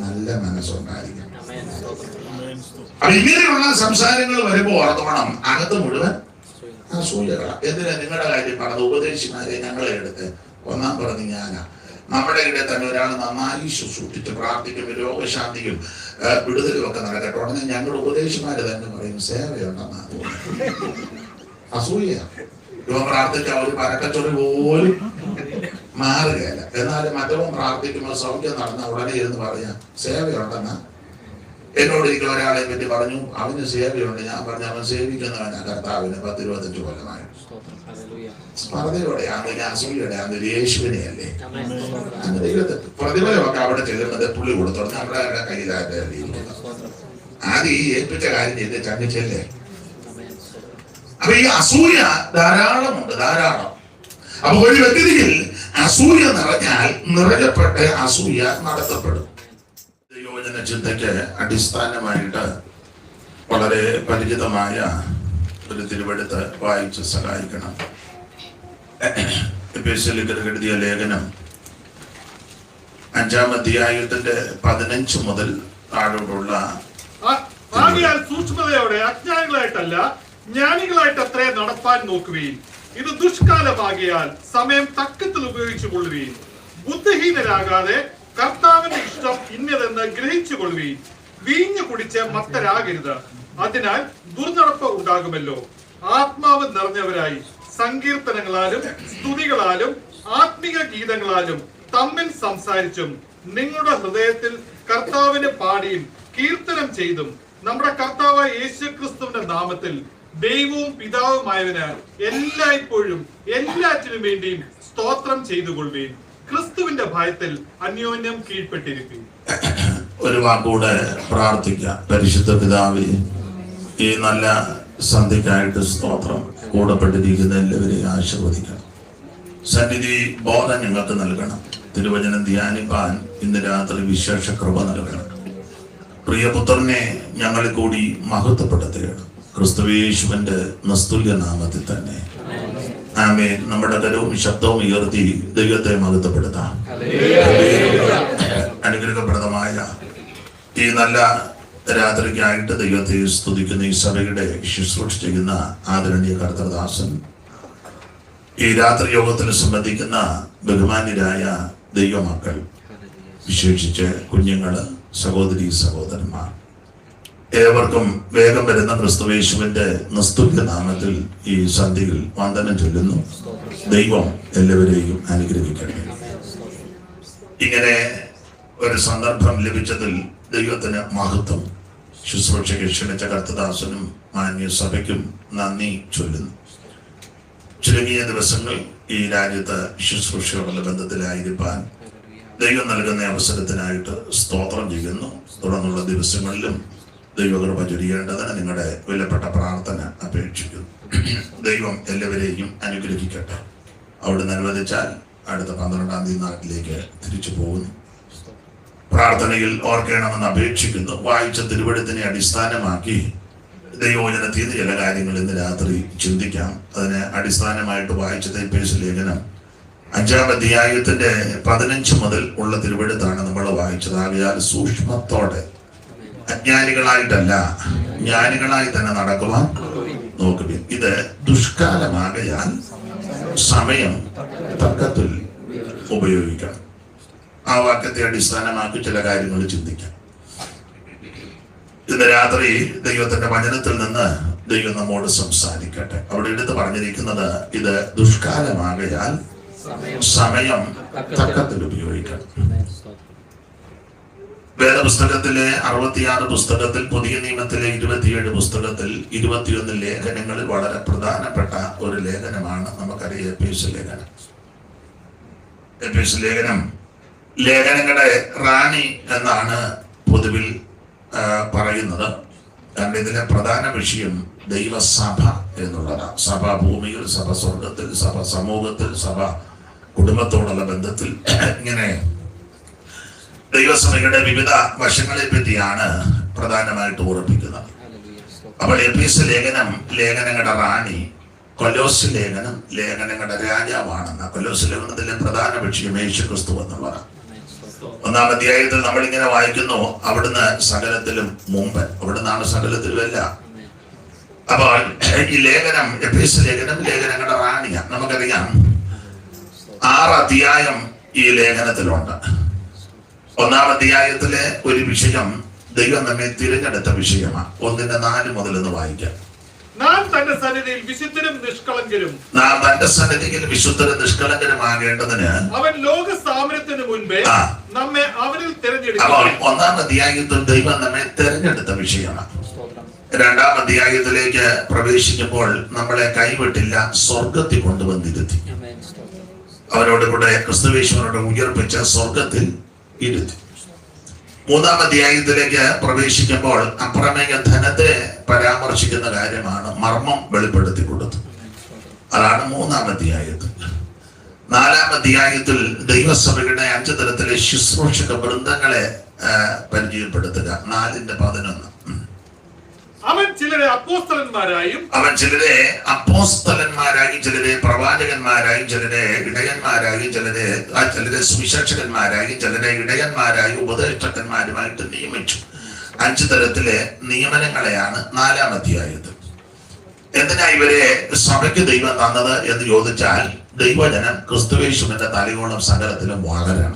നല്ല മനസ്സുണ്ടായിരിക്കണം. അപ്പൊ ഇങ്ങനെയുള്ള സംസാരങ്ങൾ വരുമ്പോ ഓർത്തോണം, അകത്ത് മുഴുവൻ അസൂയകളാണ്. എന്തിനാ നിങ്ങളുടെ കാര്യം പറഞ്ഞത്? ഉപദേശിമാരെ ഞങ്ങളെ എടുത്ത് ഒന്നാം പറഞ്ഞ് ഞാനാ. നമ്മുടെ ഇടയിൽ തന്നെ ഒരാൾ നന്നായി ശുശ്രൂഷിച്ച് പ്രാർത്ഥിക്കും, രോഗശാന്തിയും വിടുതലും ഒക്കെ നടക്കട്ടെ. ഉടനെ ഞങ്ങളുടെ ഉപദേശിമാര് തന്നെ പറയും സേവയുണ്ടെന്നാ തോന്നുന്നു. അസൂയ. ഇവ പ്രാർത്ഥിച്ച ഒരു പരക്കച്ചൊറി പോലും മാറുകയല്ല. എന്നാലും മറ്റവൻ പ്രാർത്ഥിക്കുമ്പോൾ സൗഖ്യം നടന്ന ഉടനെ ഇരുന്ന് പറയാം സേവയുണ്ടെന്നാ. എന്നോട് എനിക്ക് ഒരാളെ പറ്റി പറഞ്ഞു, അവന് സേവയുണ്ട്. ഞാൻ പറഞ്ഞു അവൻ സേവിക്കുന്നവനാ കർത്താവിന് 10-25 കൊല്ലമായി. സ്പർദ്ധയോടെയാണ്, അസൂയയോടെയാണ്, യേശുവിനെയല്ലേ. അങ്ങനെ പ്രതിഫലമൊക്കെ അവിടെ ചെല്ലുന്നത് പുള്ളി കൊടുത്തോളൂ, നമ്മുടെ കയ്യിലായിട്ട് ആദ്യം ഈ ഏൽപ്പിച്ച കാര്യം ചെയ്ത് ചങ്ങിച്ചല്ലേ. അപ്പൊ ഈ അസൂയ ധാരാളമുണ്ട്, ധാരാളം. അപ്പൊ ഒരു വ്യക്തിയിൽ അസൂയ നിറഞ്ഞാൽ നിറയപ്പെട്ട് അസൂയ നടത്തപ്പെടും. ദൈവവചന ചിന്തയ്ക്ക് അടിസ്ഥാനമായിട്ട് വളരെ പരിചിതമായ ഒരു തിരുവെടുത്ത് വായിച്ച് സഹായിക്കണം. എഫേസ്യർക്ക് എഴുതിയ ലേഖനം 5-ാം അധ്യായത്തിന്റെ 15 മുതൽ താഴോട്ടുള്ള സൂക്ഷ്മതയോടെ അജ്ഞാനികളായിട്ടല്ല ജ്ഞാനികളായിട്ട് അത്രേ നടപ്പാൻ നോക്കുകയും, ഇത് ദുഷ്കാലമാകിയാൽ സമയം തക്കത്തിൽ ഉപയോഗിച്ചു കൊള്ളുകയും, ബുദ്ധിഹീനരാകാതെ കർത്താവിന്റെ ഇഷ്ടം ഇന്നതെന്ന് ഗ്രഹിച്ചു കൊള്ളുകയും, വീഞ്ഞു കുടിച്ച് മത്തരാകരുത്. അതിനാൽ ദുർനടപ്പ് ഉണ്ടാകുമല്ലോ. ആത്മാവ് നിറഞ്ഞവരായി സങ്കീർത്തനങ്ങളാലും സ്തുതികളാലും ആത്മിക ഗീതങ്ങളാലും തമ്മിൽ സംസാരിച്ചും നിങ്ങളുടെ ഹൃദയത്തിൽ കർത്താവിന് പാടിയും കീർത്തനം ചെയ്തും നമ്മുടെ കർത്താവായ യേശുക്രിസ്തുവിന്റെ നാമത്തിൽ ദൈവവും പിതാവുമായവന് എല്ലായ്പ്പോഴും എല്ലാറ്റിനും വേണ്ടിയും സ്തോത്രം ചെയ്തുകൊള്ളുകയും ക്രിസ്തുവിന്റെ ഭയത്തിൽ അന്യോന്യം കീഴ്പ്പെട്ടിരിക്കും. ഒരു വാക്കൂടെ പ്രാർത്ഥിക്കാം. പരിശുദ്ധ പിതാവേ, ഈ നല്ല സന്ധ്യക്കായിട്ട് സ്തോത്രം. കൂടപ്പെട്ടിരിക്കുന്ന എല്ലാവരെയും ആശീർവദിക്കണം. സന്നിധി ബോധം ഞങ്ങൾക്ക് നൽകണം. തിരുവചനം ധ്യാനിപ്പാൻ ഇന്ന് രാത്രി വിശേഷ കൃപ നൽകണം. പ്രിയപുത്രനെ ഞങ്ങളെ കൂടി മഹത്വപ്പെടുത്തുകയാണ്. ക്രിസ്തുയേശുവിന്റെ നിസ്തുല്യ നാമത്തിൽ തന്നെ ആമേൻ. നമ്മുടെ കരവും ശബ്ദവും ഉയർത്തി ദൈവത്തെ മഹത്വപ്പെടുത്താം. അനുഗ്രഹപ്രദമായ ഈ നല്ല രാത്രിക്കായിട്ട് ദൈവത്തെ സ്തുതിക്കുന്ന ഈ സഭയുടെ ശുശ്രൂഷ ചെയ്യുന്ന ആദരണീയ കർത്തൃദാസൻ, ഈ രാത്രി യോഗത്തിൽ സംബന്ധിക്കുന്ന ബഹുമാന്യരായ ദൈവമക്കൾ, വിശേഷിച്ച് കുഞ്ഞുങ്ങള്, സഹോദരി സഹോദരന്മാർ, ഏവർക്കും വേഗം വരുന്ന ക്രിസ്തുയേശുവിന്റെ നിസ്തുല്യ നാമത്തിൽ ഈ സന്ധ്യയിൽ വന്ദനം ചൊല്ലുന്നു. ദൈവം എല്ലാവരെയും അനുഗ്രഹിക്കട്ടെ. ഇങ്ങനെ ഒരു സന്ദർഭം ലഭിച്ചതിൽ ദൈവത്തിന് മഹത്വം. ശുശ്രൂഷയ്ക്ക് ക്ഷണിച്ച കർത്തദാസനും മാന്യ സഭയ്ക്കും നന്ദി ചൊല്ലുന്നു. ചുരുങ്ങിയ ദിവസങ്ങൾ ഈ രാജ്യത്ത് ശുശ്രൂഷയോടുള്ള ബന്ധത്തിലായിരിക്കാൻ ദൈവം നൽകുന്ന അവസരത്തിനായിട്ട് സ്തോത്രം ചെയ്യുന്നു. തുടർന്നുള്ള ദിവസങ്ങളിലും ദൈവകൃപ ചൊരിയേണ്ടതിന് നിങ്ങളുടെ വിലപ്പെട്ട പ്രാർത്ഥന അപേക്ഷിക്കുന്നു. ദൈവം എല്ലാവരെയും അനുഗ്രഹിക്കട്ടെ. അവിടുന്ന് അനുവദിച്ചാൽ അടുത്ത 12-ാം തീയതി നാട്ടിലേക്ക് തിരിച്ചു പോകുന്നു. പ്രാർത്ഥനയിൽ ഓർക്കണമെന്ന് അപേക്ഷിക്കുന്നു. വായിച്ച തിരുവെഴുത്തിനെ അടിസ്ഥാനമാക്കി ദൈവവചനത്തിൽ ചില കാര്യങ്ങൾ ഇന്ന് രാത്രി ചിന്തിക്കാം. അതിനെ അടിസ്ഥാനമായിട്ട് വായിച്ച എഫേസ്യ ലേഖനം 5-ാം അധ്യായത്തിന്റെ 15 മുതൽ ഉള്ള തിരുവെഴുത്താണ് നമ്മൾ വായിച്ചത്. ആകയാൽ സൂക്ഷ്മത്തോടെ അജ്ഞാനികളായിട്ടല്ല ജ്ഞാനികളായി തന്നെ നടക്കുവാൻ നോക്കുക. ഇത് ദുഷ്കാലമാകയാൽ സമയം തക്കത്തിൽ ഉപയോഗിക്കണം. ആ വാക്യത്തെ അടിസ്ഥാനമാക്കി ചില കാര്യങ്ങൾ ചിന്തിക്കാം. ഇന്ന് രാത്രി ദൈവത്തിന്റെ വചനത്തിൽ നിന്ന് ദൈവം നമ്മോട് സംസാരിക്കട്ടെ. അവിടെ എടുത്ത് പറഞ്ഞിരിക്കുന്നത് ഇത് ദുഷ്കാലമാകയാൽ സമയം തക്കത്തിൽ ഉപയോഗിക്കണം. വേദപുസ്തകത്തിലെ 66 പുസ്തകത്തിൽ, പുതിയ നിയമത്തിലെ 27 പുസ്തകത്തിൽ 21 ലേഖനങ്ങളിൽ വളരെ പ്രധാനപ്പെട്ട ഒരു ലേഖനമാണ് നമുക്കറിയാം എഫേസ്യ ലേഖനം. എഫേസ്യ ലേഖനം ലേഖനങ്ങളുടെ റാണി എന്നാണ് പൊതുവിൽ പറയുന്നത്. കാരണം ഇതിലെ പ്രധാന വിഷയം ദൈവസഭ എന്നുള്ളതാണ്. സഭ ഭൂമിയിൽ, സഭ സ്വർഗത്തിൽ, സഭ സമൂഹത്തിൽ, സഭ കുടുംബത്തോടുള്ള ബന്ധത്തിൽ, ഇങ്ങനെ ദൈവസഭയുടെ വിവിധ വശങ്ങളെ പറ്റിയാണ് പ്രധാനമായിട്ട് ഉറപ്പിക്കുന്നത്. അപ്പോൾ എഫേസ്യ ലേഖനം ലേഖനങ്ങളുടെ റാണി, കൊലോസ്യ ലേഖനം ലേഖനങ്ങളുടെ രാജാവാണെന്ന. കൊലോസ്യ ലേഖനത്തിലെ പ്രധാന വിഷയം യേശുക്രിസ്തു എന്നുള്ളതാണ്. ഒന്നാം അധ്യായത്തിൽ നമ്മളിങ്ങനെ വായിക്കുന്നു, അവിടുന്ന് സകലത്തിലും മുമ്പ്, അവിടുന്നാണ് സകലത്തിലും എല്ലാം. അപ്പോൾ ഈ ലേഖനം, എഫേസ്യ ലേഖനം ലേഖനങ്ങളുടെ റാണിയ. നമുക്കറിയാം 6 അധ്യായം ഈ ലേഖനത്തിലുണ്ട്. ഒന്നാം അധ്യായത്തിലെ ഒരു വിഷയം ദൈവം നമ്മെ തിരഞ്ഞെടുത്ത വിഷയമാണ്. 1:4 മുതൽ ഒന്ന് വായിക്കാം. നാം തന്റെ സന്നിധിയിൽ വിശുദ്ധരും നിഷ്കളങ്കരുമാകേണ്ടതിന് അവൻ ലോക സ്ഥാപനത്തിന് മുൻപേ നമ്മെ അവനിൽ തിരഞ്ഞെടുത്തു. ഒന്നാം അധ്യായത്തിൽ ദൈവം നമ്മെ തിരഞ്ഞെടുത്ത വിഷയമാണ്. 2-ാം അധ്യായത്തിലേക്ക് പ്രവേശിക്കുമ്പോൾ നമ്മളെ കൈവിട്ടില്ല, സ്വർഗത്തിൽ കൊണ്ടുവന്നിരുത്തി. അവരോട് കൂടെ ക്രിസ്തുവേശ്വരനോട് ഉയർപ്പിച്ച സ്വർഗത്തിൽ ഇരുത്തി. 3-ാം അധ്യായത്തിലേക്ക് പ്രവേശിക്കുമ്പോൾ അപ്രമേയ ധനത്തെ പരാമർശിക്കുന്ന കാര്യമാണ്, മർമ്മം വെളിപ്പെടുത്തി കൊടുത്തു. അതാണ് 3-ാം അധ്യായത്തിൽ. 4-ാം അധ്യായത്തിൽ ദൈവസഭയുടെ 5 തരത്തിലെ ശുശ്രൂഷക വൃന്ദങ്ങളെ പരിചയപ്പെടുത്തുക. 4:11. അവൻ ചിലരെ അപ്പോസ്തലന്മാരായും ചിലരെ പ്രവാചകന്മാരായും ചിലരെ ഇടയന്മാരായും ചിലരെ സുവിശേഷകന്മാരായും ചിലരെ ഇടയന്മാരായും ഉപദേഷ്ടന്മാരുമായിട്ട് നിയമിച്ചു. 5 തരത്തിലെ നിയമനങ്ങളെയാണ് 4-ാം അധ്യായത്തിൽ. എന്തിനാ ഇവരെ സഭയ്ക്ക് ദൈവം തന്നത് എന്ന് ചോദിച്ചാൽ, ദൈവജനം ക്രിസ്തുവേശുവിന്റെ തലയോളം സകലത്തിലും വളരണം.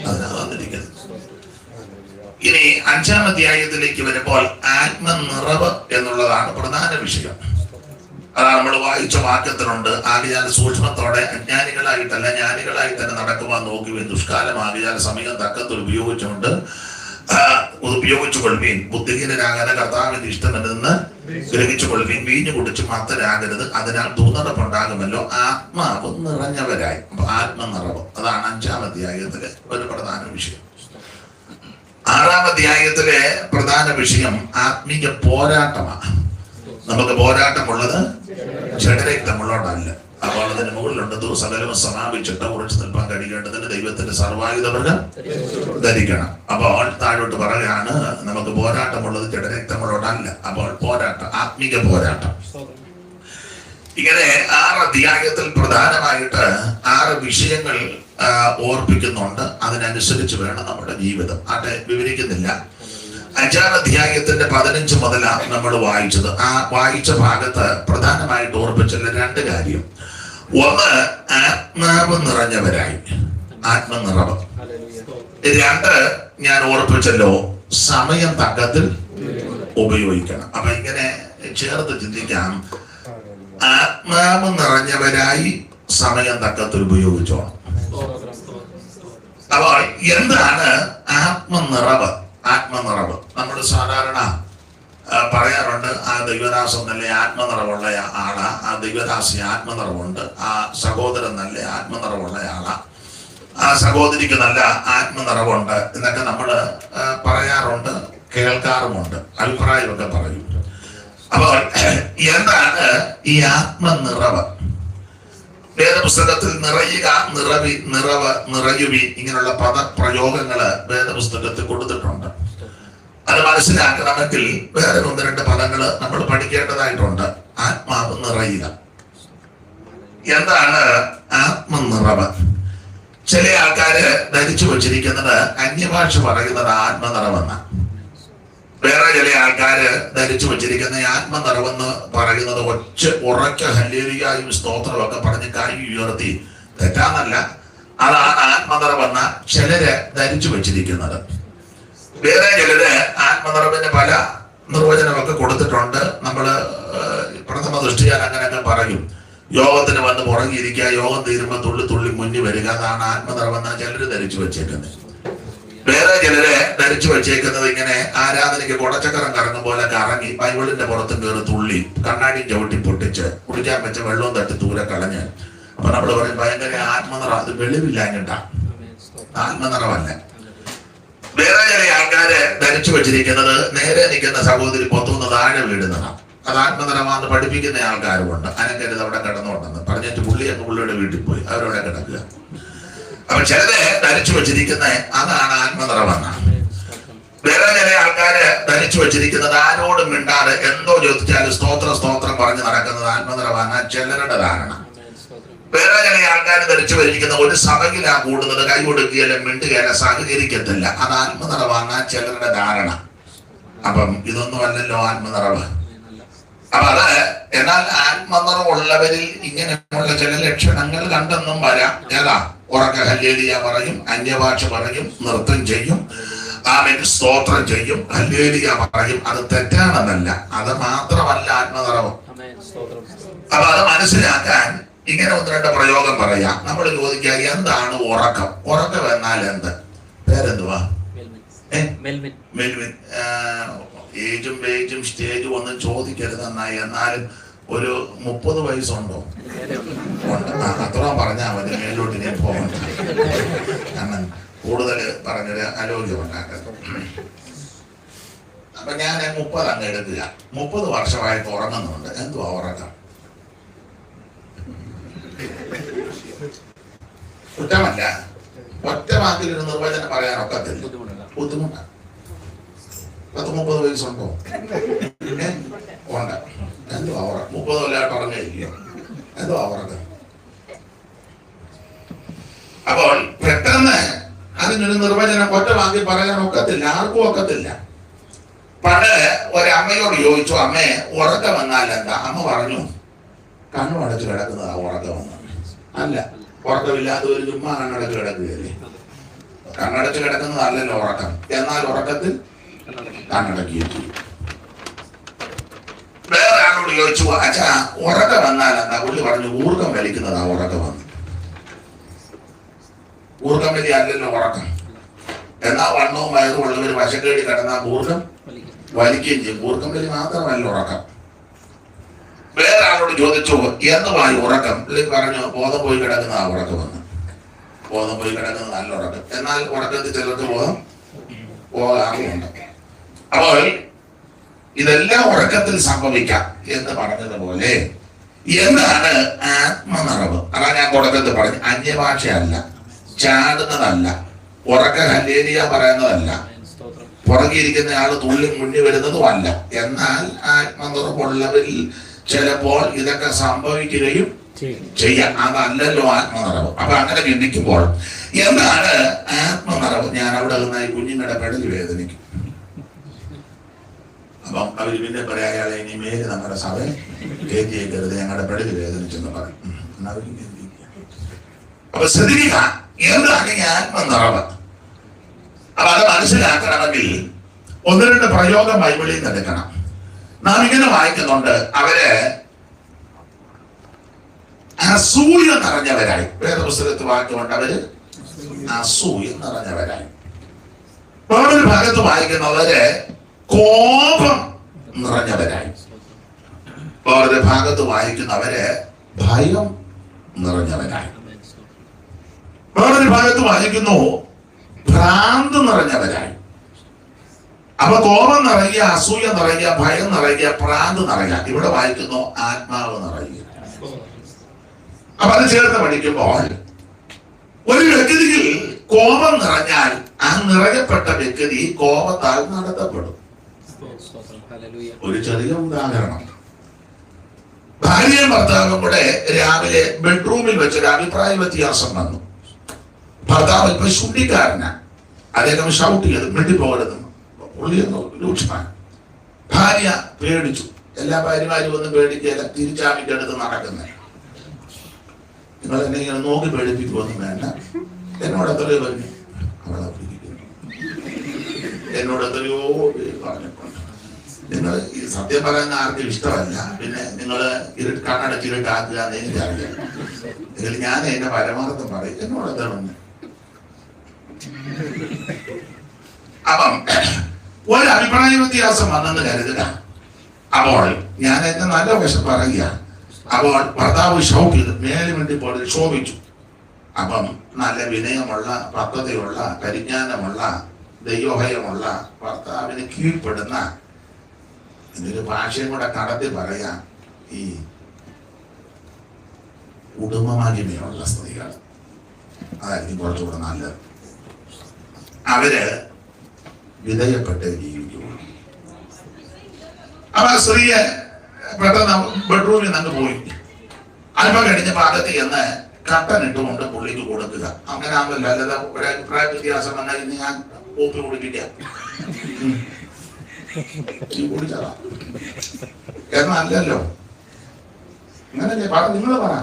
അതിനാ തന്നിരിക്കുന്നത്. ഇനി 5-ാം അധ്യായത്തിലേക്ക് വരുമ്പോൾ ആത്മനിറവ് എന്നുള്ളതാണ് പ്രധാന വിഷയം. അതാണ് നമ്മൾ വായിച്ച വാക്യത്തിലുണ്ട്, ആകയാൽ സൂക്ഷ്മത്തോടെ അജ്ഞാനികളായിട്ടല്ല ജ്ഞാനികളായി തന്നെ നടക്കുവാൻ നോക്കുവാൻ, ദുഷ്കാലമാകിയാൽ സമയം തക്കത്തിൽ ഉപയോഗിച്ചു കൊള്ളുവീൻ. ബുദ്ധിഹീനരാകാതെ കർത്താവിന്റെ ഇഷ്ടമെന്ന് ഗ്രഹിച്ചു കൊള്ളുവീൻ. വീഞ്ഞു കുടിച്ച് മത്തരാകരുത്, അതിനാൽ ദുർനടപ്പുണ്ടാകുമല്ലോ. ആത്മാവ് നിറഞ്ഞവരായി. അപ്പൊ ആത്മനിറവ്, അതാണ് 5-ാം അധ്യായത്തിലെ ഒരു പ്രധാന വിഷയം. 6-ാം അധ്യായത്തിലെ പ്രധാന വിഷയം ആത്മീയ പോരാട്ടമാണ്. നമുക്ക് പോരാട്ടമുള്ളത് ജഡരക്തമുള്ളതല്ല. അപ്പോൾ അതിന് മുകളിലുണ്ട്, സകലവും സമാപിച്ചിട്ട് ഉറച്ചു നിൽപ്പാൻ കഴിയേണ്ടതിന് ദൈവത്തിന്റെ സർവായുധവർഗം ധരിക്കണം. അപ്പോൾ താഴോട്ട് പറയുകയാണ്, നമുക്ക് പോരാട്ടമുള്ളത് ജഡരക്തമുള്ളതല്ല. അപ്പോൾ പോരാട്ടം, ആത്മീക പോരാട്ടം. ഇങ്ങനെ 6 അധ്യായത്തിൽ പ്രധാനമായിട്ട് 6 വിഷയങ്ങൾ ഓർപ്പിക്കുന്നുണ്ട്. അതിനനുസരിച്ച് വേണം നമ്മുടെ ജീവിതം. അത് വിവരിക്കുന്നില്ല. 5-ാം അധ്യായത്തിന്റെ 15 മുതലാണ് നമ്മൾ വായിച്ചത്. ആ വായിച്ച ഭാഗത്ത് പ്രധാനമായിട്ട് ഓർപ്പിച്ച 2 കാര്യം. ഒന്ന്, ആത്മാവ് നിറഞ്ഞവരായി, ആത്മനിറവ്. 2, ഞാൻ ഓർപ്പിച്ചല്ലോ, സമയം തക്കത്തിൽ ഉപയോഗിക്കണം. അപ്പൊ ഇങ്ങനെ ചേർത്ത് ചിന്തിക്കാം. ആത്മാവ് നിറഞ്ഞവരായി സമയം തക്കത്തിൽ ഉപയോഗിച്ചോണം. അപ്പോൾ എന്താണ് ആത്മനിറവ്? ആത്മനിറവ് നമ്മൾ സാധാരണ പറയാറുണ്ട്, ആ ദൈവദാസം നല്ല ആത്മനിറവുള്ള ആളാ, ആ ദൈവദാസി ആത്മനിറവുണ്ട്, ആ സഹോദരൻ നല്ല ആത്മനിറവുള്ള ആളാ, ആ സഹോദരിക്ക് നല്ല ആത്മനിറവുണ്ട് എന്നൊക്കെ നമ്മൾ പറയാറുണ്ട്, കേൾക്കാറുമുണ്ട്, അഭിപ്രായമൊക്കെ പറയും. അപ്പോൾ എന്താണ് ഈ ആത്മനിറവ്? വേദപുസ്തകത്തിൽ നിറയുക, നിറയുവി ഇങ്ങനെയുള്ള പദപ്രയോഗങ്ങള് വേദപുസ്തകത്തിൽ കൊടുത്തിട്ടുണ്ട്. അത് മനസ്സിലാക്കണമെങ്കിൽ വേറെ 1-2 പദങ്ങള് നമ്മൾ പഠിക്കേണ്ടതായിട്ടുണ്ട്. ആത്മാവ് നിറയുക. എന്താണ് ആത്മനിറവ്? ചില ആൾക്കാര് ധരിച്ചു വച്ചിരിക്കുന്നത് അന്യഭാഷ പറയുന്നത് ആത്മനിറവെന്ന്. വേറെ ചില ആൾക്കാര് ധരിച്ചു വച്ചിരിക്കുന്ന ആത്മനിറവെന്ന് പറയുന്നത് ഉറച്ച ഹല്ലേലൂയായും സ്തോത്രവും ഒക്കെ പറഞ്ഞ് കൈ ഉയർത്തി, തെറ്റാന്നല്ല, അതാണ് ആത്മനിറവെന്ന ചിലര് ധരിച്ചു വച്ചിരിക്കുന്നത്. വേറെ ചിലര് ആത്മനിറവിന് പല നിർവചനമൊക്കെ കൊടുത്തിട്ടുണ്ട്. നമ്മള് പ്രഥമ ദൃഷ്ടിയാൽ അങ്ങനെയൊക്കെ പറയും. യോഗത്തിന് വന്ന് പുറകിരിക്കുക, യോഗം തീരുമ്പോൾ തുള്ളി തുള്ളി മുന്നിൽ വരിക, അതാണ് ആത്മനിറവെന്ന ചിലര് ധരിച്ചു വെച്ചേക്കുന്നത്. വേറെ ചിലര് ധരിച്ചു വെച്ചേക്കുന്നത് ഇങ്ങനെ ആരാധനയ്ക്ക് കുടച്ചക്രം കറങ്ങും പോലെ കറങ്ങി ബൈബിളിന്റെ പുറത്തും കയറി തുള്ളി കണ്ണാടിയും ചവിട്ടി പൊട്ടിച്ച് കുടിക്കാൻ വെച്ച വെള്ളവും തട്ടി ദൂരെ കളഞ്ഞ്. അപ്പൊ നമ്മൾ പറയും ഭയങ്കര ആത്മനിറം. അത് വെളിവില്ലാഞ്ഞിട്ടാ, ആത്മനിറവല്ല. വേറെ ചില ആൾക്കാര് ധരിച്ചു വെച്ചിരിക്കുന്നത് നേരെ നിൽക്കുന്ന സഹോദരി പൊത്തുനിന്ന് താഴെ വീടുന്നതാണ്. അത് ആത്മനിറമാന്ന് പഠിപ്പിക്കുന്ന ആൾക്കാരുമുണ്ട്. അനക്കരുത് അവിടെ കിടന്നുകൊണ്ടെന്ന് പറഞ്ഞിട്ട് പുള്ളിയുടെ വീട്ടിൽ പോയി അവരവിടെ കിടക്കുക. അപ്പൊ ചിലരെ ധരിച്ചു വെച്ചിരിക്കുന്ന അതാണ് ആത്മനിറവെന്ന. വേറെ ചില ആൾക്കാര് ധരിച്ചു വെച്ചിരിക്കുന്നത് ആരോടും മിണ്ടാതെ എന്തോ ചോദിച്ചാലും സ്തോത്രം പറഞ്ഞ് നടക്കുന്നത് ആത്മനിറവാണ് ചിലരുടെ ധാരണ. വേറെ ചില ആൾക്കാർ ധരിച്ചു വരിക്കുന്ന ഒരു സഭയിലാ കൂടുന്നത്, കൈ കൊടുക്കുകയല്ല മിണ്ടുകയല്ല സഹകരിക്കത്തില്ല. അത് ആത്മനിറവാങ്ങാൻ ചിലരുടെ ധാരണ. അപ്പം ഇതൊന്നുമല്ലല്ലോ ആത്മനിറവ്. അപ്പൊ അത് എന്നാൽ ആത്മനിറവുള്ളവരിൽ ഇങ്ങനെയുള്ള ചില ലക്ഷണങ്ങൾ കണ്ടെന്നും വരാം. ഏതാ? ഉറക്ക ഹല്ലേലൂയ പറയും, അന്യഭാഷ പറയും, നൃത്തം ചെയ്യും, ആമേൻ സ്തോത്രം ചെയ്യും, ഹല്ലേലൂയ പറയും. അത് തെറ്റാണെന്നല്ല, അത് മാത്രമല്ല ആത്മനിറവ്. അപ്പൊ അത് മനസ്സിലാക്കാൻ ഇങ്ങനെ ഒന്ന് രണ്ട് പ്രയോഗം പറയാം. നമ്മൾ ചോദിക്കുക എന്താണ് ഉറക്കം? ഉറക്കം എന്നാൽ എന്ത്? പേരെന്തുവാ? മെൽവിൻ. ഏജും പേജും സ്റ്റേജും ഒന്നും ചോദിക്കരുത് നന്നായി. എന്നാലും ഒരു 30 വയസ്സുണ്ടോ? ഉണ്ട്. അത്ര പറഞ്ഞാൽ മതി, മേലോട്ട് ഞാൻ പോകണ്ട. കാരണം കൂടുതൽ പറഞ്ഞൊരു ആരോഗ്യം ഉണ്ടാക്കുന്നത്. അപ്പൊ ഞാൻ 30 അങ്ങ് എടുക്കുക. 30 വർഷമായിട്ട് ഉറങ്ങുന്നുണ്ട്. എന്തുവാ ഉറക്കം? കുറ്റമല്ല, ഒറ്റ വാക്കിൽ ഒരു നിർവചനം പറയാൻ ഒക്കത്തില്ല. ബുദ്ധിമുട്ടാണ്. 30 വയസ്സുണ്ടോ? ഉണ്ട്. എന്തുവാ ഉറക്കം? 30 കൊല്ലമായിട്ട് ഉറങ്ങിയിരിക്കുക. എന്തുവാ ഉറക്കം? അപ്പോൾ പെട്ടെന്ന് അതിനൊരു നിർവചനം ഒറ്റ വാക്കിൽ പറയാൻ ഒക്കത്തില്ല, ആർക്കും ഒക്കത്തില്ല. പണ്ട് ഒരമ്മയോട് ചോദിച്ചു, അമ്മേ ഉറക്കം വന്നാൽ എന്താ? അമ്മ പറഞ്ഞു, കണ്ണു അടച്ചു കിടക്കുന്നതാ ഉറക്കം വന്നത്. അല്ല, ഉറക്കമില്ലാത്തവർ ചുമ്മാ കണ്ണടച്ച് കിടക്കുകയല്ലേ. കണ്ണടച്ച് കിടക്കുന്നതല്ലല്ലോ ഉറക്കം. എന്നാൽ ഉറക്കത്തിൽ കണ്ണടക്കിയിട്ട് വേറെ ആളോട് ചോദിച്ചു, അച്ഛാ ഉറക്കം വന്നാൽ എന്താ? പുള്ളി പറഞ്ഞു, ഊർക്കം വലിക്കുന്നതാ ഉറക്കം വന്ന്. ഊർക്കം വലി അല്ലല്ലോ ഉറക്കം. എന്നാ വണ്ണവും വയറും ഉള്ളവർ വശക്കേടി കിടന്നാൽ ഊർക്കം വലിക്കുകയും ചെയ്യും. ഊർക്കം വലി മാത്രമല്ല ഉറക്കം. വേറെ ആളോട് ചോദിച്ചു, എന്തുവായി ഉറക്കം? പുള്ളി പറഞ്ഞു, ബോധം പോയി കിടക്കുന്ന ആ ഉറക്കം വന്ന്. ബോധം പോയി കിടക്കുന്നത് നല്ല ഉറക്കം. എന്നാൽ ഉറക്കത്തിൽ ചിലർക്ക് ബോധം പോകാറുമുണ്ട്. അപ്പോൾ ഇതെല്ലാം ഉറക്കത്തിൽ സംഭവിക്കാം എന്ന് പറഞ്ഞതുപോലെ എന്താണ് ആത്മനിറവ്? അതാ ഞാൻ തുടക്കത്തിൽ പറഞ്ഞു. അന്യഭാഷയല്ല, ചാടുന്നതല്ല, ഉറക്ക ഹല്ലേലൂയ പറയുന്നതല്ല, പുറകിരിക്കുന്ന ആള് തുള്ളി മുന്നിൽ വരുന്നതുമല്ല. എന്നാൽ ആത്മനിറവുള്ളവരിൽ ചിലപ്പോൾ ഇതൊക്കെ സംഭവിക്കുകയും ചെയ്യാം. അതല്ലല്ലോ ആത്മനിറവ്. അപ്പൊ അങ്ങനെ ചിന്തിക്കുമ്പോൾ എന്താണ് ആത്മനിറവ്? ഞാൻ അവിടെ നിന്നായി കുഞ്ഞുങ്ങളുടെ പെടലി വേദനിക്കും. അപ്പം അവര് പിന്നെ പറയാ, അയാളെ ഇനി മേല് നമ്മുടെ സഭ കയറ്റിയേക്കരുത്, ഞങ്ങളുടെ പെടലി വേദനിച്ചെന്ന് പറയും. അപ്പൊ ശ്രദ്ധിക്കുക, എന്താണ് ഈ ആത്മനിറവ്? അപ്പൊ അത് മനസ്സിലാക്കണമെങ്കിൽ ഒന്ന് രണ്ട് പ്രയോഗം ബൈബിളിൽ നിന്ന് എടുക്കണം. നാം ഇങ്ങനെ വായിക്കുന്നുണ്ട്, അവര് അസൂയ നിറഞ്ഞവരായി. വേദപുസ്തകത്തിൽ വാക്യമുണ്ട്, അവര് അസൂയ നിറഞ്ഞവരായി. വേറൊരു ഭാഗത്ത് വായിക്കുന്നവര് കോപം നിറഞ്ഞവരായി. വേറൊരു ഭാഗത്ത് വായിക്കുന്നവര് ഭയം നിറഞ്ഞവരായി. വേറൊരു ഭാഗത്ത് വായിക്കുന്നു ഭ്രാന്ത് നിറഞ്ഞവരായി. അപ്പൊ കോപം നിറയുക, അസൂയ നിറയുക, ഭയം നിറയുക, ഭ്രാന്ത് നിറയുക. ഇവിടെ വായിക്കുന്നു ആത്മാവ് നിറയുക. അപ്പൊ അത് ചേർത്ത് പഠിക്കുമ്പോൾ ഒരു വ്യക്തിയിൽ കോപം നിറഞ്ഞാൽ ആ നിറയപ്പെട്ട വ്യക്തി കോപത്താൽ നടത്തപ്പെടും. ഒരു ചെറിയ ഉദാഹരണം, ഭാര്യയും ഭർത്താവും കൂടെ രാവിലെ ബെഡ്റൂമിൽ വെച്ചൊരു അഭിപ്രായ വ്യത്യാസം വന്നു. ഭർത്താവ് ഇപ്പൊ ശുദ്ധിക്കാരനാ, അദ്ദേഹം ഷൗട്ട് ചെയ്ത് മിണ്ടിപ്പോകരുതെന്ന് രൂക്ഷമാണ്. ഭാര്യ പേടിച്ചു. എല്ലാ ഭാര്യമാരും ഒന്നും പേടിക്കല്ല, തിരിച്ചാമിക്കെടുത്ത് നടക്കുന്നത്. നിങ്ങൾ എന്നെ ഇങ്ങനെ നോക്കി പേടിപ്പിക്കുമൊന്നും വേണ്ട. എന്നോട് എത്രയോ പറഞ്ഞു, അവളെ പിടിക്കുന്നു. എന്നോട് എത്രയോ പറഞ്ഞിട്ടുണ്ട്. നിങ്ങൾ ഈ സത്യം പറയുന്ന ആർക്കും ഇഷ്ടമല്ല. പിന്നെ നിങ്ങൾ കണ്ണടച്ചിട്ടാക്കുക എന്ന് എനിക്കറിയാം. എങ്കിൽ ഞാൻ എന്റെ പരമാർത്ഥം പറയും. എന്നോട് എന്താ പറഞ്ഞു? അപ്പം ഒരു അഭിപ്രായ വ്യത്യാസം വന്നെന്ന് കരുതുക. അപ്പോൾ ഞാൻ എന്നെ നല്ല വശം പറയുക. അപ്പോൾ ഭർത്താവ് ഷൗക്കിൽ മേലെ വേണ്ടിപ്പോൾ ശോഭിച്ചു. അപ്പം നല്ല വിനയമുള്ള, പക്വതയുള്ള, പരിജ്ഞാനമുള്ള, ദൈവഭയമുള്ള, ഭർത്താവിന് കീഴ്പ്പെടുന്ന, എന്നൊരു ഭാഷയും കൂടെ കടത്തി പറയാം, ഈ കുടുംബമാകിമയുള്ള സ്ത്രീകൾ, അതായിരിക്കും കുറച്ചുകൂടെ നല്ലത്. അവര് വിധേയപ്പെട്ട് ജീവിക്കുന്നു. അപ്പൊ ആ സ്ത്രീയെ പെട്ടെന്ന് ബെഡ്റൂമിൽ നിന്ന് പോയി അല്പം കഴിഞ്ഞ ഭാഗത്ത് എന്ന് കട്ടൻ ഇട്ടുകൊണ്ട് പുള്ളിക്ക് കൊടുക്കുക. അങ്ങനെ ആവുമല്ലോ, അല്ലാതെ ഒരഭിപ്രായ വ്യത്യാസം വന്നാൽ ഇന്ന് ഞാൻ കോപ്പി കുടിപ്പിക്കാം കുടിച്ചതാ എന്നല്ലല്ലോ. അങ്ങനെ നിങ്ങൾ പറ,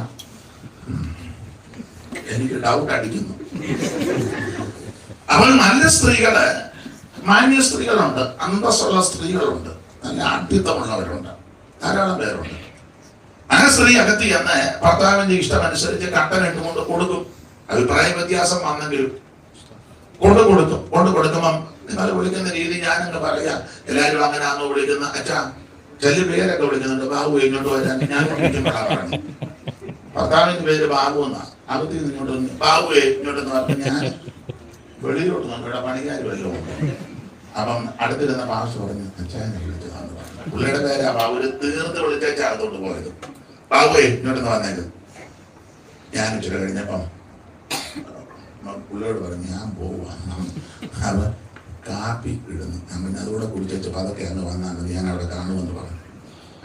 എനിക്ക് ഡൗട്ട് അടിക്കുന്നു. അപ്പോൾ നല്ല സ്ത്രീകള്, മാന്യ സ്ത്രീകളുണ്ട്, അന്തസ്സുള്ള സ്ത്രീകളുണ്ട്, നല്ല ആഠ്യത്വമുള്ളവരുണ്ട്, ധാരാളം പേരുണ്ട്. ആ സ്ത്രീ അകത്ത് എന്ന് ഭർത്താവിന്റെ ഇഷ്ടമനുസരിച്ച് കട്ടൻ ഇട്ടുകൊണ്ട് കൊടുക്കും. അഭിപ്രായ വ്യത്യാസം വന്നെങ്കിലും കൊണ്ട് കൊടുക്കുമ്പം നിങ്ങൾ വിളിക്കുന്ന രീതി ഞാനങ്ങ് പറയാം. എല്ലാവരും അങ്ങനെ ആണോ വിളിക്കുന്ന? അച്ഛാ ചെല്ലു പേരൊക്കെ വിളിക്കുന്നുണ്ട്, ബാബു ഇങ്ങോട്ട് വരാൻ. ഞാൻ പറഞ്ഞു ഭർത്താവിന്റെ പേര് ബാബു എന്നാ. അകത്ത് ഇങ്ങോട്ട് ബാബുവേ ഇങ്ങോട്ടെന്ന് പറഞ്ഞു. ഞാൻ വെളിയിലോട്ട് നമ്മുടെ പണിക്കാർ വല്ലോ. അപ്പം അടുത്തിരുന്ന ഭാഷ പറഞ്ഞു അച്ഛനെ വിളിച്ചതാന്ന് പറഞ്ഞു. പുള്ളിയുടെ പേരാ ബാബു. തീർത്ത് വിളിച്ചാ അകത്തോട്ട് പോയത്. ബാബുവേ ഇങ്ങോട്ടെന്ന് വന്നേക്കും. ഞാൻ ഇച്ചിരി കഴിഞ്ഞപ്പം പുള്ളിയോട് പറഞ്ഞു ഞാൻ പോവാ. അവൻ കാപ്പി ഇടുന്നു. ഞാൻ പിന്നെ അതുകൂടെ കുടിച്ചപ്പോൾ അതൊക്കെ അങ്ങ് വന്നാൽ മതി, ഞാൻ അവിടെ കാണുമെന്ന് പറഞ്ഞു.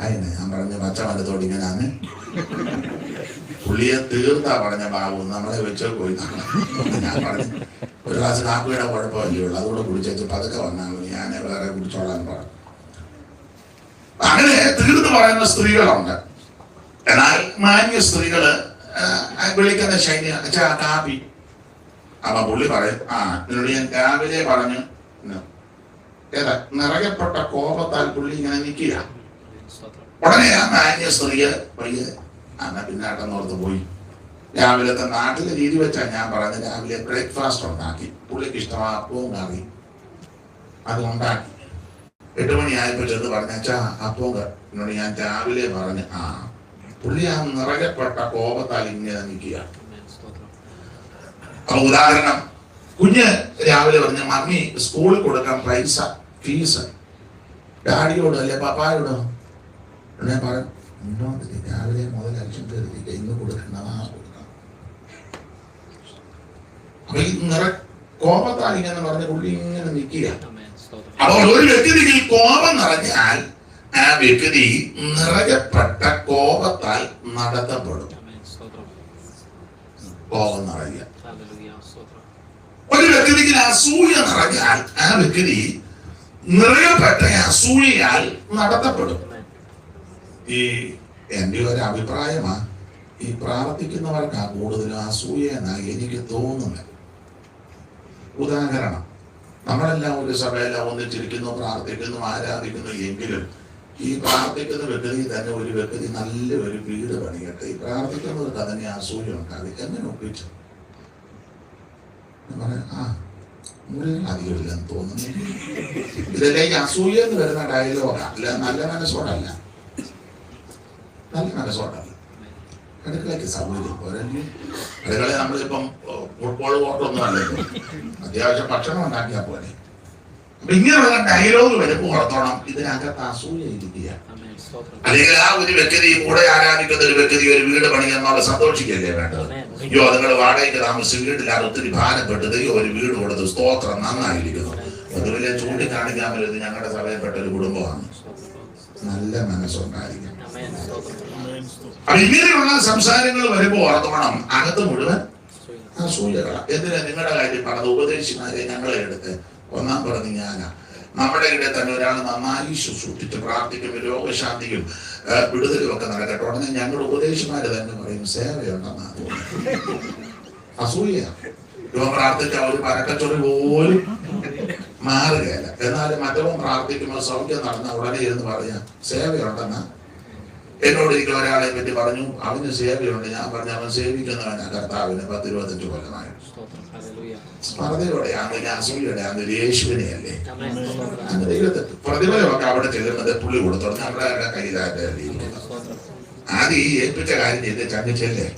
അതിനെ ഞാൻ പറഞ്ഞ പച്ചമരത്തോട് ഇങ്ങനെയാണ് പുള്ളിയെ തീർത്താ പറഞ്ഞ ബാബു നമ്മളെ വെച്ച് പോയി. ഞാൻ പറഞ്ഞു ഒരു ഗ്ലാസ് കാപ്പിയുടെ കുഴപ്പമല്ലേ ഉള്ളൂ, അതുകൂടെ കുടിച്ചപ്പോൾ അതൊക്കെ വന്നാൽ മതി, ഞാൻ വേറെ കുടിച്ചോളാൻ പറഞ്ഞു. അങ്ങനെ തീർത്ത് പറയുന്ന സ്ത്രീകളുണ്ട്. എന്നാൽ മാന്യ സ്ത്രീകള് വിളിക്കുന്ന ശൈലി അച്ഛാ കാപ്പി. അപ്പൊ പുള്ളി പറയും എന്നോട് ഞാൻ രാവിലെ പറഞ്ഞു. ഏതാ നിറയപ്പെട്ട കോപത്താൽ പുള്ളി ഇങ്ങനെ നിൽക്കുക. ഉടനെ ആ മാന്യ സ്ത്രീയെ പയ്യെ പിന്നാട്ടെന്നോർത്ത് പോയി. രാവിലത്തെ നാട്ടിലെ രീതി വെച്ചാ ഞാൻ പറഞ്ഞത്. രാവിലെ ബ്രേക്ക്ഫാസ്റ്റ് ഉണ്ടാക്കി, പുള്ളിക്ക് ഇഷ്ടമായ അപ്പവും കറി അത് ഉണ്ടാക്കി. 8 മണിയായപ്പോ ചെന്ന് പറഞ്ഞ അച്ഛാ അപ്പവും എന്നോട് ഞാൻ രാവിലെ പറഞ്ഞു. പുള്ളി ആ നിറയപ്പെട്ട കോപത്താൽ ഇങ്ങനെ നിൽക്കുക. അപ്പൊ ഉദാഹരണം, കുഞ്ഞ് രാവിലെ പറഞ്ഞ മമ്മി സ്കൂളിൽ കൊടുക്കാൻ പൈസ ഫീസ് ഡാഡിയോടോ അല്ലെ പപ്പായോടോ ഞാൻ പറഞ്ഞു രാവിലെ മുതൽ അച്ഛൻ കരുതിയില്ല, ഇന്ന് കൊടുക്കേണ്ടതാ കൊടുക്കണം. അപ്പൊ ഈ കോപത്താൽ ഇങ്ങനെ പറഞ്ഞ പുള്ളി ഇങ്ങനെ നിൽക്കുക. അപ്പോൾ ഒരു വ്യക്തിക്ക് കോപം നിറഞ്ഞാൽ ആ വ്യക്തി നിറയപ്പെട്ട കോപത്താൽ നടത്തപ്പെടും. കോപം നിറയുക. ഒരു വ്യക്തിക്ക് അസൂയ നിറഞ്ഞാൽ ആ വ്യക്തി നിറയപ്പെട്ട അസൂയയാൽ നടത്തപ്പെടും. ഈ എന്റെ ഒരു അഭിപ്രായമാ, ഈ പ്രാർത്ഥിക്കുന്നവർക്കാ കൂടുതലും അസൂയ എന്നാണ് എനിക്ക് തോന്നുന്നത്. ഉദാഹരണം, നമ്മളെല്ലാം ഒരു സഭയെല്ലാം ഒന്നിച്ചിരിക്കുന്നു, പ്രാർത്ഥിക്കുന്നു, ആരാധിക്കുന്നു. എങ്കിലും ഈ പ്രാർത്ഥിക്കുന്ന വ്യക്തി തന്നെ ഒരു വ്യക്തി നല്ല ഒരു വീട് പണിയട്ടെ, ഈ പ്രാർത്ഥിക്കുന്നവർക്ക് അതിനെ അസൂയ ഉണ്ടാകും. എങ്ങനെ ഒപ്പിച്ചു? അധികമില്ലെന്ന് തോന്നുന്നു. ഇതിലേക്ക് അസൂയ എന്ന് വരുന്ന ഡയലോഗാ. അല്ല, നല്ല മനസ്സോടല്ല, നല്ല മനസ്സോടല്ല. അടുക്കളയ്ക്ക് സൗകര്യം പോരല്ലേ? അടുക്കള നമ്മളിപ്പം ഫുട്ബോൾ കോർട്ടൊന്നും അല്ലല്ലോ, അത്യാവശ്യം ഭക്ഷണം ഉണ്ടാക്കിയാൽ പോലെ. അപ്പൊ ഇങ്ങനെയുള്ള ഡയലോഗ് വരുമ്പോൾ ഓർത്തോണം ഇതിനകത്ത് അസൂയ ഇരിക്കുക. അല്ലെങ്കിൽ ആ ഒരു വ്യക്തി കൂടെ ആരാധിക്കുന്ന ഒരു വ്യക്തി ഒരു വീട് പണിയെന്നുള്ള സന്തോഷിക്കല്ലേ വേണ്ടത്? അയ്യോ നിങ്ങൾ വാടകയ്ക്ക് താമസിച്ച് വീട്ടിലാണ് ഒത്തിരി ഭാരപ്പെട്ടത്, ഒരു വീട് കൊടുത്ത് സ്തോത്രം നന്നായിരിക്കുന്നു. പൊതുവിലെ ചൂണ്ടിക്കാണിക്കാൻ വരുന്നത് ഞങ്ങളുടെ സഭയിൽപ്പെട്ട ഒരു കുടുംബമാണ്. നല്ല മനസ്സുണ്ടായിരിക്കണം. അപ്പൊ ഇങ്ങനെയുള്ള സംസാരങ്ങൾ വരുമ്പോൾ ഓർത്തോണം അകത്ത് മുഴുവൻ അസൂയകളാണ്. എന്തിനാ നിങ്ങളുടെ കാര്യം പറഞ്ഞത്? ഉപദേശിമാരെ ഞങ്ങളെ എടുത്ത് ഒന്നാം പറഞ്ഞ് ഞാനാ. നമ്മുടെ ഇവിടെ തന്നെ ഒരാൾ നന്നായി ശുശ്രൂഷിച്ച് പ്രാർത്ഥിക്കും, രോഗശാന്തിയും വിടുതലും ഒക്കെ നടക്കട്ടെ. ഉടനെ ഞങ്ങൾ ഉപദേശിമാര് തന്നെ പറയും സേവയുണ്ടെന്നാ തോന്നുന്നത്. അസൂയ. പ്രാർത്ഥിച്ച ഒരു പരക്കച്ചൊറി പോലും മാറുകയല്ല. എന്നാലും മറ്റവൻ പ്രാർത്ഥിക്കുമ്പോൾ സൗഖ്യം നടന്ന ഉടനെ ഇരുന്ന് പറയാം സേവയുണ്ടെന്നാ. എന്നോട് എനിക്ക് ഒരാളെ പറ്റി പറഞ്ഞു അവന് സേവയുണ്ട്. ഞാൻ പറഞ്ഞു അവൻ സേവിക്കുന്നവനാ കർത്താവിന് 10-25 കൊല്ലമായി. സ്പർദ്ധയോടെയാണ്, അസൂയയോടെയാണ്, യേശുവിനെയല്ലേ. ദൈവത്തെ പ്രതിഫലമൊക്കെ അവിടെ ചെല്ലുന്നത് പുള്ളി കൊടുത്തോളൂ, നമ്മുടെ കയ്യിലായിട്ട് ഇരിക്കുന്നത്. ആദ്യം ഈ ഏൽപ്പിച്ച കാര്യം ചെയ്ത് ചങ്ങിച്ചല്ലേ.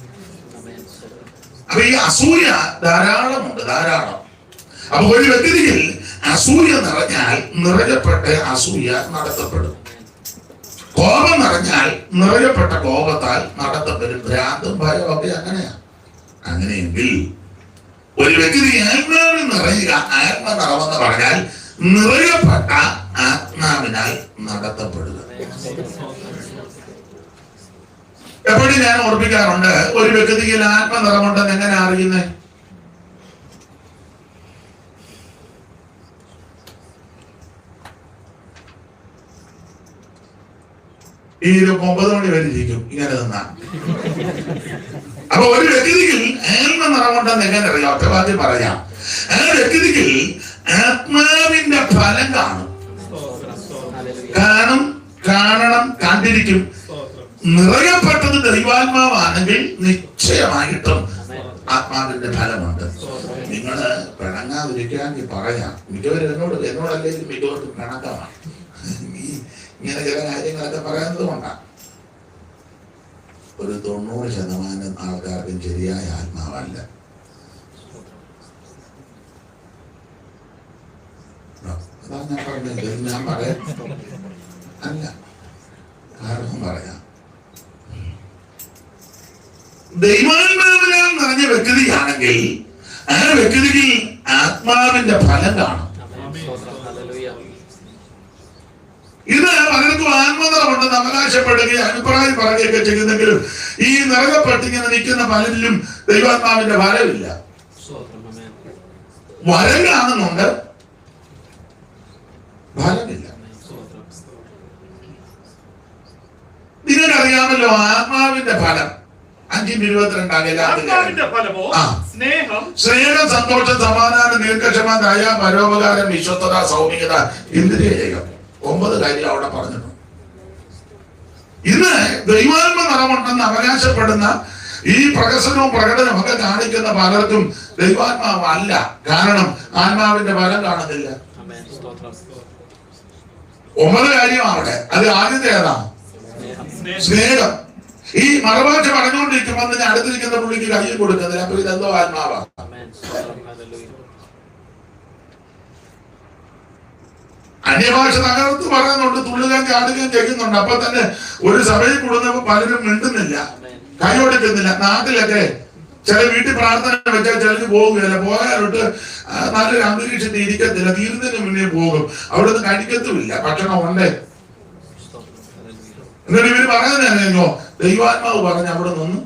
അപ്പൊ ഈ അസൂയ ധാരാളമുണ്ട്, ധാരാളം. അപ്പൊ ഒരു വ്യക്തിയിൽ അസൂയ നിറഞ്ഞാൽ നിറയപ്പെട്ട അസൂയ നടത്തപ്പെടും. കോപം നിറഞ്ഞാൽ നിറയപ്പെട്ട കോപത്താൽ നടത്തപ്പെടും. ഭ്രാന്തും ഭയവും ഒക്കെ അങ്ങനെയാ. അങ്ങനെയെങ്കിൽ ഒരു വ്യക്തി ആത്മാവിൽ നിറയുക, ആത്മനിറവെന്ന് പറഞ്ഞാൽ നിറയപ്പെട്ട ആത്മാവിനാൽ നടത്തപ്പെടുക. എപ്പോഴും ഞാൻ ഓർപ്പിക്കാറുണ്ട്, ഒരു വ്യക്തിക്ക് ആത്മനിറമുണ്ടെന്ന് എങ്ങനെ അറിയുന്നേ? ഈ 9 മണി വരെ ഇരിക്കും ഇങ്ങനെ നിന്നാ. അപ്പൊ ഒരു വ്യക്തിക്ക് ആത്മനിറമുണ്ടെന്ന് എങ്ങനെ അറിയാം? ഒറ്റവാദ്യം പറയാം. ആ വ്യക്തിക്ക് ആത്മാവിന്റെ ഫലം കാണണം, കണ്ടിരിക്കും. നിറയപ്പെട്ടത് ദൈവാത്മാവാണെങ്കിൽ നിശ്ചയമായിട്ടും ആത്മാവിന്റെ ഫലമുണ്ട്. നിങ്ങള് പിണങ്ങാതിരിക്കാൻ പറയാം. മിക്കവരും എന്നോടല്ലെങ്കിൽ മിക്കവർക്കും പിണക്കമാണ്. ഇങ്ങനെ ചില കാര്യങ്ങളൊക്കെ പറയുന്നത് കൊണ്ടാണ്. ഒരു 90% ആൾക്കാർക്കും ശരിയായ ആത്മാവല്ല. അതാണ് ഞാൻ പറഞ്ഞത്. ഞാൻ പറയാം അല്ല, കാരണം പറയാം. ദൈവാത്മാവിനാൽ നിറഞ്ഞ വ്യക്തിയാണെങ്കിൽ ആ വ്യക്തിക്ക് ആത്മാവിന്റെ ഫലം കാണും. ഇത് പലർക്കും ആത്മനിറമുണ്ടെന്ന് അവകാശപ്പെടുകയും അഭിപ്രായം പറയുകയൊക്കെ ചെയ്യുന്നെങ്കിലും ഈ നിറകപ്പെട്ടിങ്ങനെ നിൽക്കുന്ന പലരിലും ദൈവാത്മാവിന്റെ ഫലമില്ല. വരം കാണുന്നുണ്ട്, ഫലമില്ല. നിങ്ങൾക്കറിയാമല്ലോ ആത്മാവിന്റെ ഫലം 5:22 സ്നേഹം, സന്തോഷം, സമാധാനം, ദീർഘക്ഷമ, ദയ, പരോപകാരം, വിശ്വസ്തത, സൗമ്യത, ഇന്ദ്രിയജയം. 9 കാര്യം അവിടെ പറഞ്ഞിട്ടുണ്ട്. ഇന്ന് ദൈവാത്മ നിറമുണ്ടെന്ന് അവകാശപ്പെടുന്ന ഈ പ്രകസനവും പ്രകടനവും ഒക്കെ കാണിക്കുന്ന പലർക്കും ദൈവാത്മാവല്ല. കാരണം ആത്മാവിന്റെ ഫലം കാണുന്നില്ല. 9 കാര്യം അവിടെ. അത് ആദ്യത്തെ ഏതാ? സ്നേഹം. ഈ മറുഭാഷ പറഞ്ഞുകൊണ്ടിരിക്കുമ്പോൾ തന്നെ അടുത്തിരിക്കുന്ന പുള്ളിക്ക് കൈ കൊടുക്കുന്നില്ല. അപ്പൊ ഇതെന്തോ ആത്മാവാ. അന്യഭാഷ തകർത്ത് പറയുന്നുണ്ട്, തുള്ളുകയും ചാടുകയും ചെയ്യുന്നുണ്ട്. അപ്പൊ തന്നെ ഒരു സഭയിൽ കൂടുന്നപ്പോ പലരും മിണ്ടുന്നില്ല, കൈ കൊടുക്കുന്നില്ല. നാട്ടിലൊക്കെ ചില വീട്ടിൽ പ്രാർത്ഥന വെച്ചാൽ ചിലര് പോകുകയല്ല, പോയാലോട്ട് നല്ലൊരു അന്തരീക്ഷത്തിൽ ഇരിക്കത്തില്ല, തീരുന്നതിന് മുന്നേ പോകും. അവിടെ നിന്ന് കഴിക്കത്തുമില്ല, ഭക്ഷണം ഉണ്ടേ. എന്നിട്ട് ഇവര് പറയുന്നോ ദൈവാത്മാവ് പറഞ്ഞ് അവിടെ നിന്ന്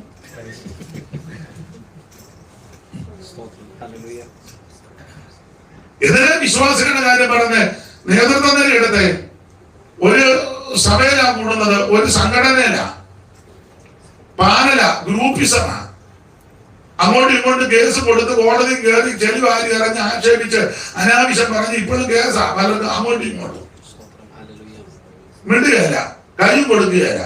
ഇതിനെ വിശ്വാസികളുടെ കാര്യം പറഞ്ഞ് നേതൃത്വം തന്നെ എടുത്തേ. ഒരു സഭയിലാ കൂടുന്നത്, ഒരു സംഘടനയിലാ, പാനല, ഗ്രൂപ്പിസമാ. അങ്ങോട്ടും ഇങ്ങോട്ടും കേസ് കൊടുത്ത് കോടതി കയറി ചെളി വാരി ഇറങ്ങി ആക്ഷേപിച്ച് അനാവശ്യം പറഞ്ഞ് ഇപ്പോഴും കേസാ പലർക്കും. അങ്ങോട്ടും ഇങ്ങോട്ടും മിണ്ടുകയല്ല, കൈയും കൊടുക്കുകയല്ല.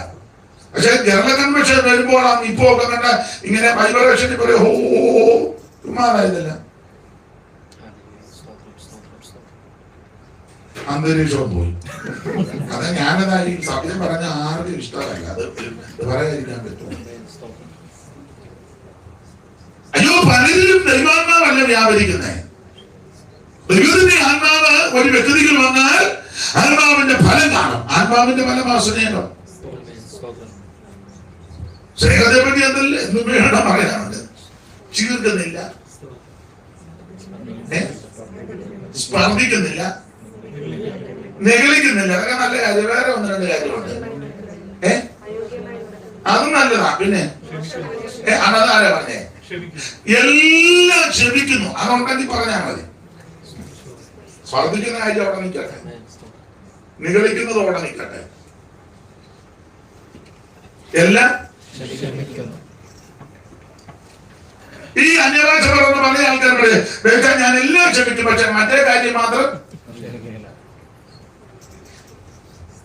പക്ഷെ കേരള കൺവെൻഷൻ വരുമ്പോഴാണ് ഇപ്പോ ഒക്കെ കണ്ട ഇങ്ങനെ വൈബ്രേഷനിൽ പറയും ഹോ ചുമ്മാതായതല്ല. അന്തരീക്ഷവും പോയി. അത് ഞാനതായി സത്യം പറഞ്ഞ ആർക്കും ഇഷ്ടമല്ല. അത് പറയാതിരിക്കാൻ പറ്റും. അയ്യോ, പലരിലും ദൈവാത്മാവല്ല വ്യാപരിക്കുന്നേ. ദൈവത്തിന്റെ ആത്മാവ് ഒരു വ്യക്തിയിൽ വന്നാൽ ആത്മാവിന്റെ ഫലം കാണും. ആത്മാവിന്റെ ഫലമാ സ്നേഹം. സ്നേഹത്തെ പറ്റി അതല്ലേ എന്നും വേണം പറയാനുണ്ട്. ചീർക്കുന്നില്ല, സ്പർദ്ധിക്കുന്നില്ല, നെഗളിക്കുന്നില്ല. അതൊക്കെ നല്ല കാര്യം. വേറെ 1-2 കാര്യമുണ്ട്. അതും നല്ലതാ. പിന്നെ അതാരാ പറഞ്ഞേ? എല്ലാം ക്ഷമിക്കുന്നു. അതുണ്ടെങ്കിൽ പറഞ്ഞാൽ മതി. സ്പർദ്ധിക്കുന്ന കാര്യം അവിടെ നിൽക്കട്ടെ, നിഗളിക്കുന്നത് അവിടെ നിൽക്കട്ടെ. എല്ലാം ഈ അന്യഭാഷ പറയുന്ന പല ആൾക്കാരുടെ വെച്ചാൽ ഞാൻ എല്ലാം ക്ഷമിക്കും, പക്ഷെ മറ്റേ കാര്യം മാത്രം.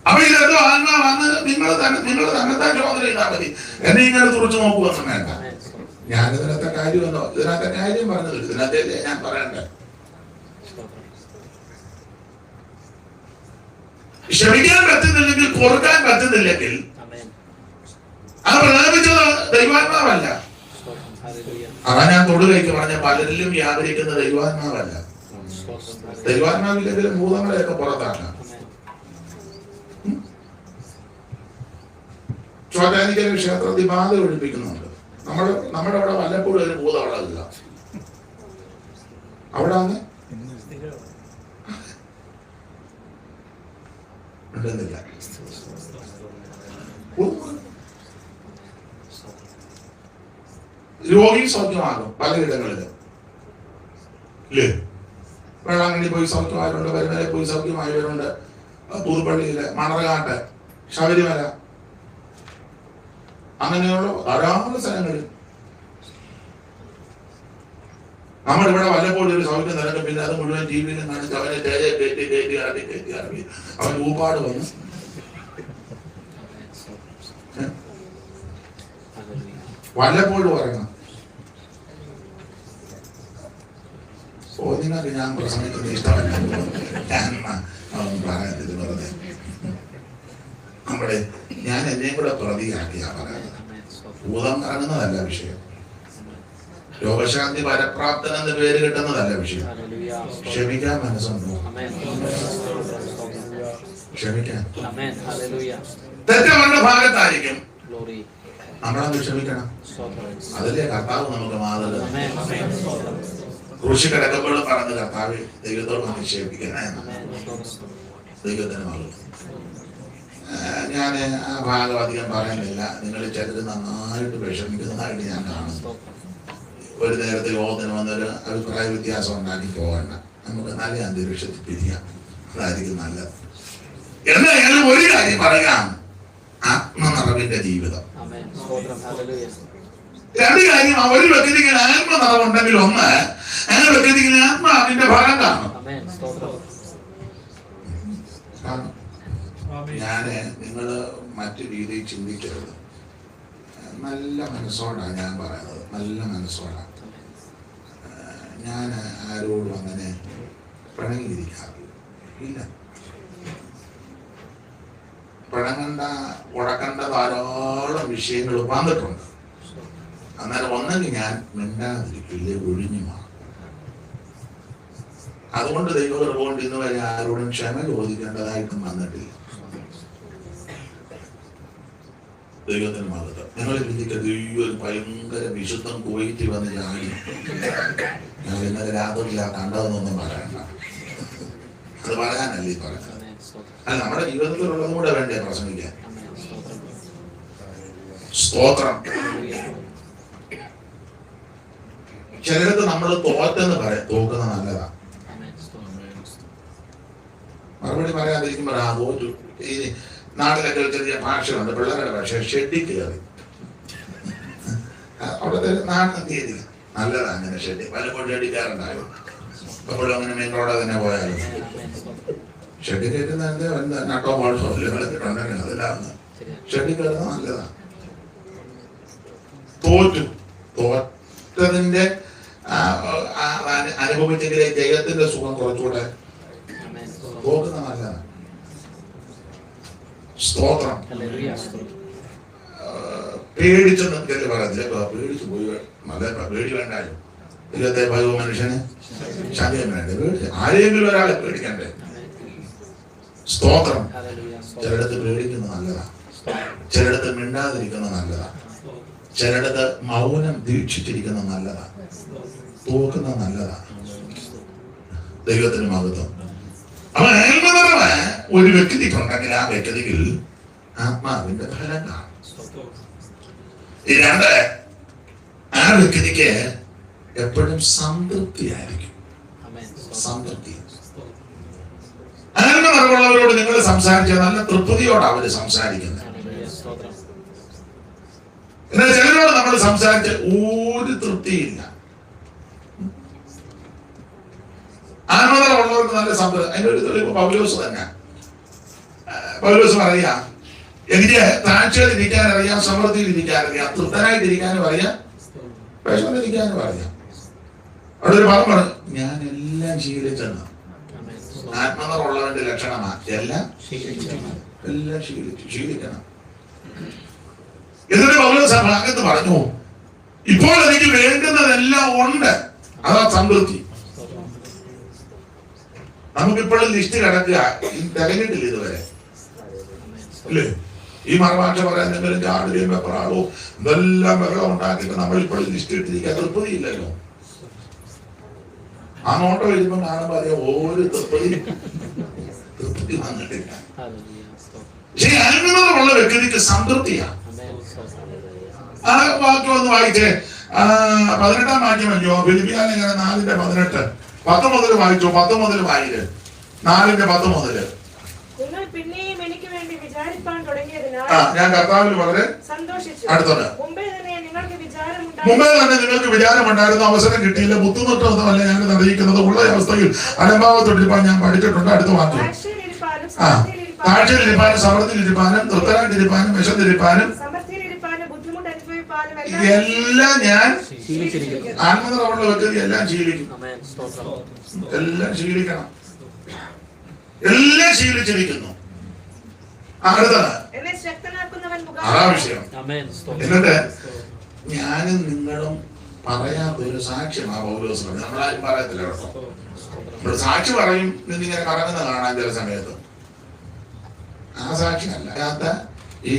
അപ്പൊ ഇതെന്തോ ആത്മാവന്ന് നിങ്ങൾ തന്നെ ചോദന ചെയ്താൽ മതി. എന്നെ ഇങ്ങനെ തുറച്ചു നോക്കുവൊന്നും വേണ്ട. ഞാനിതിനകത്തെ കാര്യമല്ലോ, ഇതിനകത്തെ കാര്യം പറഞ്ഞത് ഇതിനകത്തെ ഞാൻ പറയണ്ടേ. ക്ഷമിക്കാൻ പറ്റുന്നില്ലെങ്കിൽ, പൊറുക്കാൻ പറ്റുന്നില്ലെങ്കിൽ അത് പ്രതാപിച്ചത് ദൈവാത്മാവല്ല. അതാ ഞാൻ തൊടുകയ്ക്ക് പറഞ്ഞ പലരിലും വ്യാപരിക്കുന്ന ദൈവാത്മാവല്ല. ദൈവാത്മാവില്ലെങ്കിലും ഭൂതങ്ങളെയൊക്കെ പുറത്താക്കാം. ചോറ്റാനിക്കൽ ക്ഷേത്രത്തിൽ ബാധ ഒഴിപ്പിക്കുന്നുണ്ട്. നമ്മുടെ അവിടെ വല്ലപ്പോഴും ഒരു ഭൂതം അവിടെ ഇല്ല. അവിടെ അങ്ങ് ഉണ്ടെന്നില്ല. രോഗി സൗഖ്യമാകും പലയിടങ്ങളിലും ഇല്ലേ? വെള്ളാങ്കണ്ണി പോയി സൗഖ്യമായവരുണ്ട്, പരുമലയിൽ പോയി സൗഖ്യമായവരുണ്ട്, പുതുപ്പള്ളിയില്, മണർകാട്ട്, ശബരിമല, അങ്ങനെയുള്ള ധാരാളം സ്ഥലങ്ങളിൽ. നമ്മളിവിടെ വല്ലപ്പോഴും ഒരു സൗഖ്യം നിരക്കും, പിന്നെ അത് മുഴുവൻ ടി വിയിലും കാണിച്ച് അവനെ കയറ്റി ഇറങ്ങി അവൻ ഊപ്പാട് വന്നു. വല്ലപ്പോഴും ഇറങ്ങണം. നിങ്ങൾക്ക് ഞാൻ പ്രസംഗിക്കുന്ന ഇഷ്ടമല്ല, ഞാൻ പറയാത്തത് വെറുതെ നമ്മുടെ ഞാൻ എന്നെയും കൂടെ പ്രതിയാക്കിയാ പറയുന്നത്. ഭൂതം കറങ്ങുന്നതല്ല വിഷയം, രോഗശാന്തി പരപ്രാപ്തൻ എന്ന് പേര് കിട്ടുന്നതല്ല വിഷയം. ക്ഷമിക്കാൻ മനസ്സുണ്ടോ? ക്ഷമിക്കാൻ തെറ്റവരുടെ ഭാഗത്തായിരിക്കും, നമ്മളത് ക്ഷമിക്കണം. അതിലെ കർത്താവ് നമുക്ക് മാതൃക. ക്രൂശി കിടക്കുമ്പോൾ പറഞ്ഞ കർത്താവ് ദൈവത്തോട് നിക്ഷേപിക്കണേ. ദൈവത്തിന് മകൾ ഞാൻ ആ ഭാഗം അധികം പറയുന്നില്ല. നിങ്ങൾ ചിലർ നന്നായിട്ട് വിഷമിക്കുന്നതായിട്ട് ഞാൻ കാണുന്നു. ഒരു നേരത്തെ യോഗത്തിന് വന്നൊരു അഭിപ്രായ വ്യത്യാസം ഉണ്ടാക്കി പോകണ്ട. നമുക്ക് നല്ല അന്തരീക്ഷത്തിൽ പിരിയാം, അതായിരിക്കും നല്ലത്. എന്നാലും ഒരു കാര്യം പറയാം, ആത്മനിറവിന്റെ ജീവിതം. രണ്ട് കാര്യം, ഒരു വ്യക്തിക്ക് ആത്മനിറവുണ്ടെങ്കിൽ ഒന്ന്, ആ വ്യക്തിക്ക് ആത്മാവിന്റെ ഫലം കാണും. ഞാന് നിങ്ങള് മറ്റു രീതിയിൽ ചിന്തിക്കരുത്. നല്ല മനസ്സോടാണ് ഞാൻ പറയുന്നത്, നല്ല മനസ്സോടാണ്. ഞാൻ ആരോടും അങ്ങനെ പിണങ്ങിയിരിക്കാറില്ല. ഇല്ല, പിണങ്ങണ്ട ഉടക്കണ്ട ധാരാളം വിഷയങ്ങൾ വന്നിട്ടുണ്ട്. അന്നേരം ഒന്നെങ്കിൽ ഞാൻ മിണ്ടാതിരിക്കില്ല, ഒഴിഞ്ഞു മാറും. അതുകൊണ്ട് ദൈവം ഇന്ന് വരെ ആരോടും ക്ഷമ ചോദിക്കേണ്ടതായിട്ടും വന്നിട്ടില്ല. ദൈവത്തിന് മഹത്വം. ഞങ്ങൾ ചിന്തിക്കരുത് ഒരു ഭയങ്കര വിശുദ്ധം കുവൈറ്റിൽ വന്ന് ചാടി ഞങ്ങൾ ഇന്നലെ രാത്രിയില്ല കണ്ടതെന്നൊന്നും പറയണ്ട. അത് പറയാനല്ല ഈ പറയുന്നത്. അല്ല, നമ്മുടെ ജീവിതത്തിലുള്ളതും കൂടെ വേണ്ടേ പ്രസംഗിക്കാൻ. സ്തോത്രം. ചിലടത്ത് നമ്മൾ തോറ്റെന്ന് പറയാം, തോക്കുന്ന നല്ലതാ. മറുപടി പറയാതിരിക്കുമ്പോൾ ആ തോറ്റു. ഈ നാട്ടിലൊക്കെ ചെറിയ ഭാഷയുണ്ട്, പിള്ളേരുടെ ഭാഷ. ഷെഡിൽ കയറി അവിടുത്തെ നാട്ടിൽ തീയതി നല്ലതാ. അങ്ങനെ ഷെഡിൽ പലപ്പോഴും ഷെഡിൽ കയറുണ്ടായോ? എപ്പോഴും അങ്ങനെ മെയിൻ റോഡ് തന്നെ പോയാലും ഷെഡിൽ കയറ്റുന്ന നട്ടോ മോൾസോ കളിച്ചിട്ടുണ്ടെങ്കിൽ അതെല്ലാം ഷെഡിൽ കയറുന്നത് നല്ലതാ. തോറ്റതിന്റെ അനുഭവിച്ചെങ്കിലേ ജയത്തിന്റെ സുഖം കുറച്ചുകൂടെ. തോക്കുന്ന നല്ലതാണ്. സ്തോത്രം. പേടിച്ചെന്ന് എനിക്കല്ലേ പറയത്തില്ല. പേടിച്ചു പോയി, നല്ല പേടി വേണ്ടായോ? ഇല്ലത്തെ ഭയോ മനുഷ്യന് ശല്യം വേണ്ടേ? പേടിച്ച് ആരെങ്കിലും ഒരാളെ പേടിക്കണ്ടേ? സ്തോത്രം. ചിലടത്ത് പേടിക്കുന്നത് നല്ലതാ, ചിലടത്ത് മിണ്ടാതിരിക്കുന്നത് നല്ലതാ, ചിലടത്ത് മൗനം ദീക്ഷിച്ചിരിക്കുന്നത് നല്ലതാ, തോക്കുന്നത് നല്ലതാ. ദൈവത്തിന് മഹത്വം. അപ്പൊ ആത്മനിറവ് ഒരു വ്യക്തിക്കുണ്ടെങ്കിൽ ആ വ്യക്തിയിൽ ആത്മാവിന്റെ ഫലം കാണും. ഈ രണ്ട്, ആ വ്യക്തിക്ക് എപ്പോഴും സംതൃപ്തിയായിരിക്കും. സംതൃപ്തി. ആത്മനിറവുള്ളവരോട് നിങ്ങൾ സംസാരിച്ച നല്ല തൃപ്തിയോട് അവര് സംസാരിക്കുന്നത്. എന്നാൽ ചിലരോട് നമ്മൾ സംസാരിച്ച ഒരു തൃപ്തിയില്ല. ആത്മനിറവുള്ളവർക്ക് നല്ല സംതൃപ്തി. അതിന്റെ ഒരു തെളിവ് പൗലോസ് തന്നെ. പൗലോസ് പറയാം, എനിക്ക് താഴ്ചയിലിരിക്കാൻ അറിയാം, സമൃദ്ധിയിൽ ഇരിക്കാൻ അറിയാം, തൃപ്തനായിട്ടിരിക്കാനും അറിയാം, വിഷമിരിക്കാനും അറിയാം. അവിടെ ഒരു ഭാഗം പറഞ്ഞു, ഞാൻ എല്ലാം ശീലിച്ചെന്ന്. ആത്മനിറവുള്ളവന്റെ ലക്ഷണമാണ് എല്ലാം ശീലിക്കണം. എന്നിട്ട് പൗലോസ് ഭാഗത്ത് പറഞ്ഞു, ഇപ്പോൾ എനിക്ക് വേണ്ടുന്നതെല്ലാം ഉണ്ട്, അതാ സംതൃപ്തി. നമുക്കിപ്പോഴും ലിസ്റ്റ് കിടക്കുക, തികഞ്ഞിട്ടില്ല ഇതുവരെ അല്ലേ? ഈ മറുഭാഷ പറയാൻ എന്തെങ്കിലും ചാടുകയും വെപ്പറാളോ ഇതെല്ലാം ബഹളം ഉണ്ടാക്കിയിട്ട് നമ്മൾ ഇപ്പോഴും ലിസ്റ്റ് ഇട്ടിരിക്കാൻ തൃപ്തിയില്ലല്ലോ. ആ നോട്ടം എഴുതുമ്പോൾ കാണുമ്പോൾ അറിയാം ഒരു തൃപ്തി വന്നിട്ടില്ല. പക്ഷേ ആത്മനിറവുള്ള വ്യക്തിക്ക് സംതൃപ്തിയാണ്. ആ വാക്യം ഒന്ന് വായിച്ചേ. 18-ാം വാക്യമല്ലോ ഫിലിപ്പിയ ലേഖനം 4:18. 10 മുതൽ വായിച്ചു. 10 മുതൽ വായില് 4:10 മുതൽ. ഞാൻ കർത്താവിൽ വളരെ സന്തോഷിച്ചു. അടുത്തത് മുമ്പേ തന്നെ നിങ്ങൾക്ക് വിചാരമുണ്ടായിരുന്നു, അവസരം കിട്ടിയില്ല, ബുദ്ധിമുട്ടൊന്നുമല്ല ഞങ്ങൾ അറിയിക്കുന്നത്, ഉള്ള അവസ്ഥയിൽ അലംഭാവത്തോട്ടിരിപ്പാൻ ഞാൻ പഠിച്ചിട്ടുണ്ട്. അടുത്ത വാക്യം. താഴ്ചയിലിരിപ്പാനും സമൃദ്ധിയിലിരിപ്പാനും തൃപ്തരായിട്ടിരിപ്പാനും വിശന്നിരിപ്പാനും എല്ലാം ഞാൻ ആത്മനിറവുള്ള വ്യക്തി എല്ലാം ശീലിക്കും. എല്ലാം ശീലിക്കണം, എല്ലാം ശീലിച്ചിരിക്കുന്നു. അടുത്തത് വിഷയം. എന്നിട്ട് ഞാനും നിങ്ങളും പറയാത്തൊരു സാക്ഷ്യമാ പൗലോസ്. നമ്മളാരും പറയത്തില്ല കേട്ടോ. നമ്മൾ സാക്ഷി പറയും എന്നിങ്ങനെ കറങ്ങുന്ന കാണാൻ ചില സമയത്ത്. ആ സാക്ഷിയല്ല അല്ലാത്ത ഈ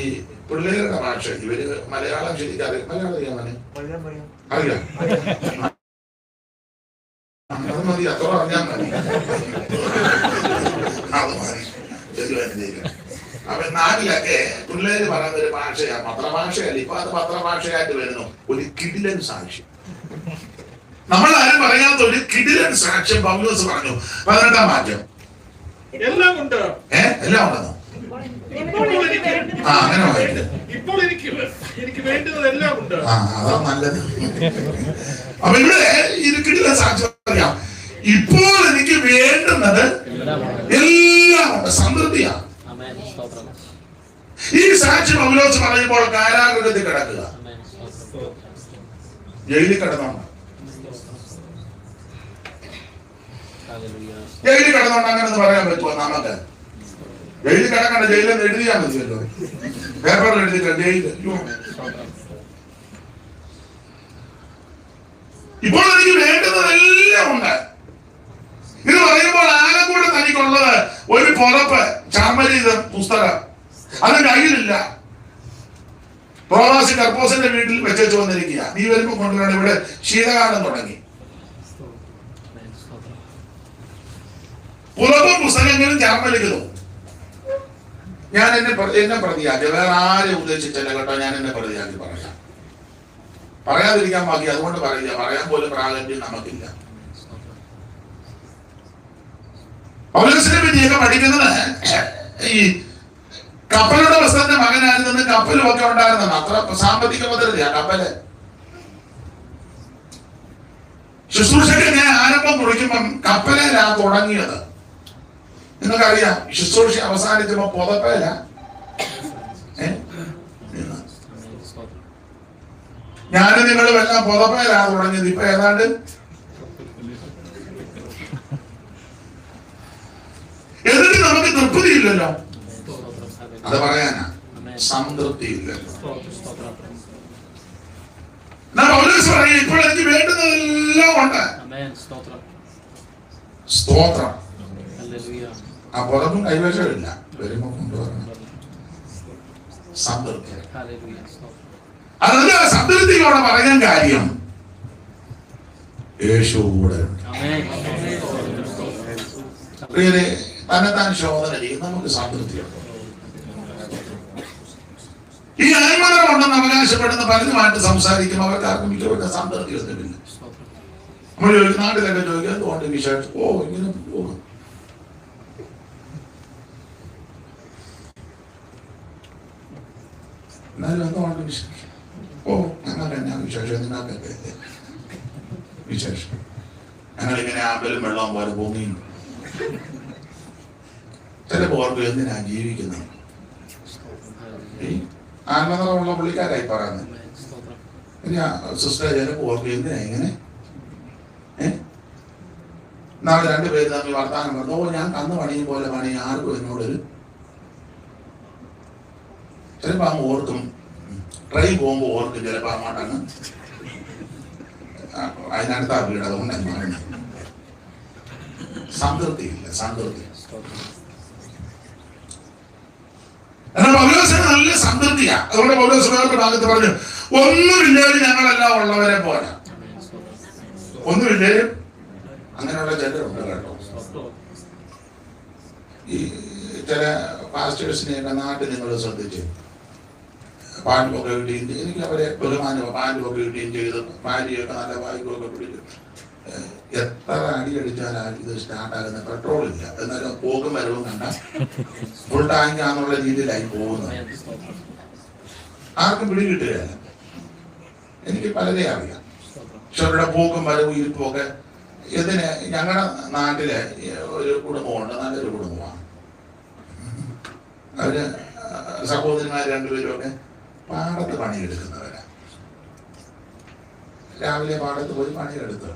പിള്ളേരുടെ ഭാഷ. ഇവര് മലയാളം ശരിക്കും അറിയാം. മലയാളം അറിയാം, അത് മതി, അത്ര അറിഞ്ഞാൽ മതി, അത് മതി. അപ്പൊ നാട്ടിലൊക്കെ പിള്ളേര് പറയുന്ന ഒരു ഭാഷയാണ്, പത്രഭാഷയല്ല. ഇപ്പൊ അത് പത്രഭാഷയായിട്ട് വരുന്നു. ഒരു കിടിലൻ സാക്ഷ്യം, നമ്മളാരും പറയാത്ത ഒരു കിടിലൻ സാക്ഷ്യം പൗലോസ് പറഞ്ഞു. 18-ാം വാക്യം. എല്ലാം ഉണ്ട്. എല്ലാം ഉണ്ടെന്നോ? അങ്ങനെ വായില്ല. ഇപ്പോൾ എനിക്ക് വേണ്ടുന്നതെല്ലാം ഉണ്ട്. അതാ നല്ലത്. അപ്പൊ ഇവിടെ ഇത് കിടിലൻ സാക്ഷ്യം അറിയാം. ഇപ്പോൾ എനിക്ക് വേണ്ടുന്നത് എല്ലാം ഉണ്ട്, സംതൃപ്തിയാണ്. ഈ സാക്ഷി പൗലോസ് പറയുമ്പോൾ കാരാഗൃഹത്തിൽ കിടക്കുക, ജയിലിൽ കിടന്നോണ്ട്. ജയിലിൽ കിടന്നോണ്ട് അങ്ങനെ പറയാൻ പറ്റുമോ നമുക്ക്? ജയിലിൽ കിടക്കണ്ട, ജയിലിൽ എഴുതിയാൽ മതിയല്ലോ, പേപ്പറിൽ എഴുതിയില്ല ജയില്. ഇപ്പോൾ എനിക്ക് വേണ്ടുന്നതെല്ലാം ഉണ്ട്. ഇത് പറയുമ്പോൾ ആരും കൂടെ തനിക്കുള്ളത് ഒരു പുറപ്പ് ചാമരീത പുസ്തകം അത് കയ്യിലില്ല. പ്രവാസി കർപ്പോസിന്റെ വീട്ടിൽ വെച്ചു വന്നിരിക്കുക. നീ വരുമ്പോ കൊണ്ടുവരണം. ഇവിടെ ശീതകാലം തുടങ്ങി. പുറപ്പും പുസ്തകങ്ങളും ചാമ്പലിക്കുന്നു. ഞാൻ എന്നെ പ്രതിയാക്കി, വേറെ ആരെ ഉദ്ദേശിച്ചല്ല കേട്ടോ. ഞാൻ എന്നെ പ്രതിയാക്കി പറയാതിരിക്കാൻ ബാക്കി, അതുകൊണ്ട് പറയില്ല. പറയാൻ പോലും പ്രാഗല്യം നമുക്കില്ല. പൗലോസിനെ പറ്റിയൊക്കെ പഠിക്കുന്നത് ഈ കപ്പലുടെ വസ്ത്രന്റെ മകനായിരുന്നെന്ന് കപ്പലും ഒക്കെ ഉണ്ടായിരുന്ന അത്ര സാമ്പത്തിക ഭദ്രതയാ കപ്പല്. ശുശ്രൂഷയ്ക്ക് ഞാൻ ആരംഭം കുറിക്കുമ്പം കപ്പലേലാ തുടങ്ങിയത്. നിങ്ങൾക്കറിയാം, ശുശ്രൂഷ അവസാനിച്ചപ്പോ പുതപ്പേല. ഞാനും നിങ്ങളും എല്ലാം പുതപ്പേലാ തുടങ്ങിയത്. ഇപ്പൊ ഏതാണ്ട് എന്നിട്ട് നമുക്ക് തൃപ്തിയില്ലല്ലോ. അത് പറയാനാ, സംതൃപ്തി ഇല്ലല്ലോ. പൗലോസ് പറയും ഇപ്പോൾ എനിക്ക് വേണ്ടുന്നതെല്ലാം ഉണ്ട്. സ്തോത്രം. ആ പുറത്തും കൈവശമില്ല, വരുമ്പോ കൊണ്ടുവരണം. സംതൃപ്തി. അതിന്റെ സംതൃപ്തിയോടെ പറയാൻ കാര്യം യേശു കൂടെ ഉണ്ട്. പ്രിയരെ, തന്നെത്താൻ ശോധന ചെയ്യും, നമുക്ക് സംതൃപ്തിയുണ്ട്. ഈ ആത്മനിറം ഉണ്ടെന്ന് അവകാശപ്പെടുന്ന പലരുമായിട്ട് സംസാരിക്കും. അവർക്ക് ആർക്കും മിക്കവരുടെ സംതൃപ്തി ഒന്നുമില്ല. നമ്മൾ ചോദിക്കും, നാട്ടിലൊക്കെ ചോദിക്കും, എന്തുകൊണ്ട് വിശേഷം? ഓ, ഇങ്ങനെ പോകും. എന്നാലും എന്തുകൊണ്ട് വിശേഷം? ഓ, ഞങ്ങൾക്ക് എന്നാ വിശേഷം? നിങ്ങൾക്കൊക്കെ വിശേഷം? ഞങ്ങളിങ്ങനെ ആമ്പലും വെള്ളവും പോലെ ഭൂമിയും. ചിലപ്പോ ഓർക്കും, എന്തിനാ ജീവിക്കുന്നത്? ആത്മനിറമുള്ള പുള്ളിക്കാരായി പറയുന്നത്. സിസ്റ്റർ ചിലപ്പോ ഓർക്കും, എന്തിനാ ഇങ്ങനെ? നാളെ രണ്ടുപേര് തമ്മിൽ വർത്താനം പറഞ്ഞു. ഓ, ഞാൻ കന്ന് പണിയും പോലെ പണി, ആർക്കും എന്നോടൊരു. ചിലപ്പോ അങ്ങ് ഓർക്കും, ട്രെയിൻ പോകുമ്പോ ഓർക്കും, ചിലപ്പോ അങ്ങോട്ടങ്ങ് അതിനടുത്താ വീട്. അതുകൊണ്ടാണ് പറയുന്നത്. സംതൃപ്തി ഇല്ല, സംതൃപ്തി. എന്നാൽ പൗലോസിന് നല്ല സംതൃപ്തിയാ. അതുകൊണ്ട് പൗലോസ് വേറൊരു ഭാഗത്ത് പറഞ്ഞു, ഒന്നുമില്ലേലും ഞങ്ങളെല്ലാം ഉള്ളവരെ പോലെ. ഒന്നുമില്ലേലും അങ്ങനെയുള്ള ചിലരുണ്ട് കേട്ടോ. ഈ ചില പാസ്റ്റേഴ്സിനെയൊക്കെ നാട്ടിൽ നിങ്ങൾ ശ്രദ്ധിച്ചു, പാൻപൊക്കെ കിട്ടുകയും ചെയ്തു. എനിക്ക് അവരെ ബഹുമാനം പാൻപൊക്കെ കിട്ടുകയും ചെയ്തു. ഭാര്യയൊക്കെ നല്ല വായിക്കൊക്കെ പിടിക്കും. എത്ര അടി അടിച്ചാലും ഇത് സ്റ്റാർട്ടാകുന്ന പെട്രോൾ ഇല്ല. എന്നാലും പോകും വരവും കണ്ട ഫുൾ ടാങ്കാന്നുള്ള രീതിയിലായി പോകുന്നത്. ആർക്കും പിടി കിട്ടുകയല്ല. എനിക്ക് പലരെ അറിയാം. പക്ഷെ അവരുടെ പോക്കും വരവും ഇരിപ്പും ഒക്കെ ഇതിന് ഞങ്ങളുടെ നാട്ടിലെ ഒരു കുടുംബമുണ്ട്, നല്ലൊരു കുടുംബമാണ്. അവര് സഹോദരിമാർ രണ്ടുപേരും ഒക്കെ പാടത്ത് പണിയെടുക്കുന്നവരാ. രാവിലെ പാടത്ത് പോയി പണിയെടുത്ത്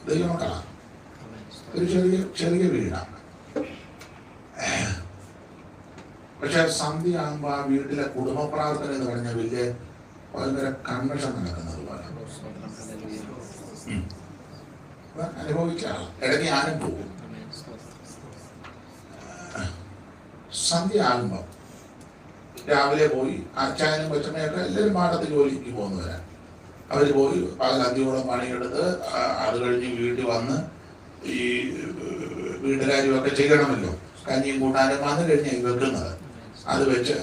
ദൈവമക്കളാണ്. ഒരു ചെറിയ വീടാണ്. പക്ഷെ സന്ധ്യ ആകുമ്പോ ആ വീട്ടിലെ കുടുംബ പ്രാർത്ഥന എന്ന് പറഞ്ഞ വലിയ ഭയങ്കര കൺവെൻഷൻ നടക്കുന്നത് പോലെ അനുഭവിക്കാറ്. ഇടയ്ക്ക് ഞാനും പോകും. സന്ധ്യ ആകുമ്പോ രാവിലെ പോയി അച്ചായനും കൊച്ചമ്മയൊക്കെ എല്ലാവരും പാടത്ത് ജോലിക്ക് പോകുന്നവരാ. അവര് പോയി പകൽ അന്തിയോളം പണിയെടുത്ത് അത് കഴിഞ്ഞ് വീട്ടിൽ വന്ന് ഈ വീട്ടുകാര്യമൊക്കെ ചെയ്യണമല്ലോ. കഞ്ഞിയും കൂട്ടാനും വന്നു കഴിഞ്ഞാൽ വെക്കുന്നത്. അത് വെച്ച്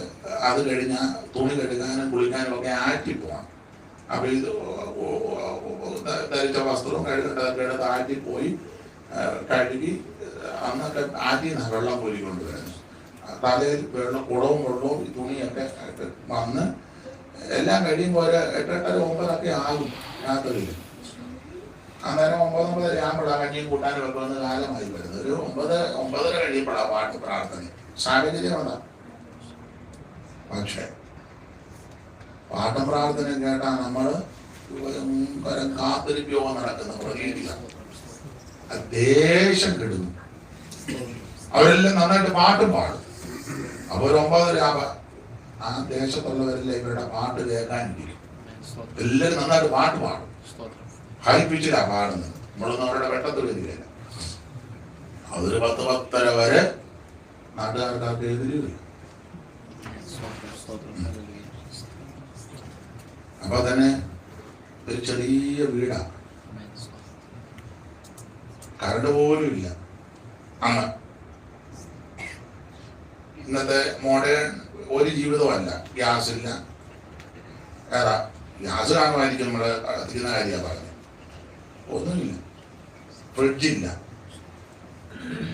അത് കഴിഞ്ഞാൽ തുണി കഴുകാനും കുളിക്കാനും ഒക്കെ ആറ്റി പോകണം. അപ്പൊ ഇത് ധരിച്ച വസ്ത്രവും കഴുകേണ്ടതൊക്കെ എടുത്ത് ആറ്റി പോയി കഴുകി അന്നൊക്കെ ആറ്റിന്നാണ് വെള്ളം കോരി കൊണ്ടുവരുന്നത്. തലയിൽ കുടവും വെള്ളവും തുണിയൊക്കെ വന്ന് എല്ലാം കഴിയുമ്പോൾ ഒരു 8-8:30 9 ആകും രാത്രിയിൽ. അന്നേരം 9 ആകുമ്പോഴാണ് കഞ്ഞിയും കൂട്ടാനും ഒക്കെ വന്ന് കാലമായി വരുന്നത്. ഒരു 9-9:30 കഴിയുമ്പോഴാണ് പാട്ട് പ്രാർത്ഥന. സാഹചര്യം അതാ. പക്ഷെ പാട്ട പ്രാർത്ഥന കേട്ടാ നമ്മള് കാത്തിരിപ്പോ നടക്കുന്ന പ്രതീതിക ദേശം കെടുന്നു. അവരെല്ലാം നന്നായിട്ട് പാട്ടും പാടും. അപ്പൊ ഒരു 9:30 ആ ദേശത്തുള്ളവരെല്ലാം ഇവരുടെ പാട്ട് കേൾക്കാനിരിക്കും. എല്ലാവരും നന്നായിട്ട് പാട്ട് പാടും. ഹൈ പിച്ചിലാ പാടുന്നത്. നമ്മളൊന്നും അവരുടെ വെട്ടത്തിൽ വരികയില്ല. അതൊരു 10-10:30 വരെ നാട്ടുകാർക്കൊക്കെ എതിരി വരും. അപ്പൊ തന്നെ ഒരു ചെറിയ വീടാ, കറണ്ട് പോലും ഇല്ല. അന്ന് ഇന്നത്തെ മോഡേൺ ഒരു ജീവിതമല്ല. ഗ്യാസ് ഇല്ല. ഏതാ ഗ്യാസ് കാണുമായിരിക്കും നമ്മള് കത്തിക്കുന്ന കാര്യമാണ് പറഞ്ഞത്. ഒന്നുമില്ല. ഫ്രിഡ്ജില്ല.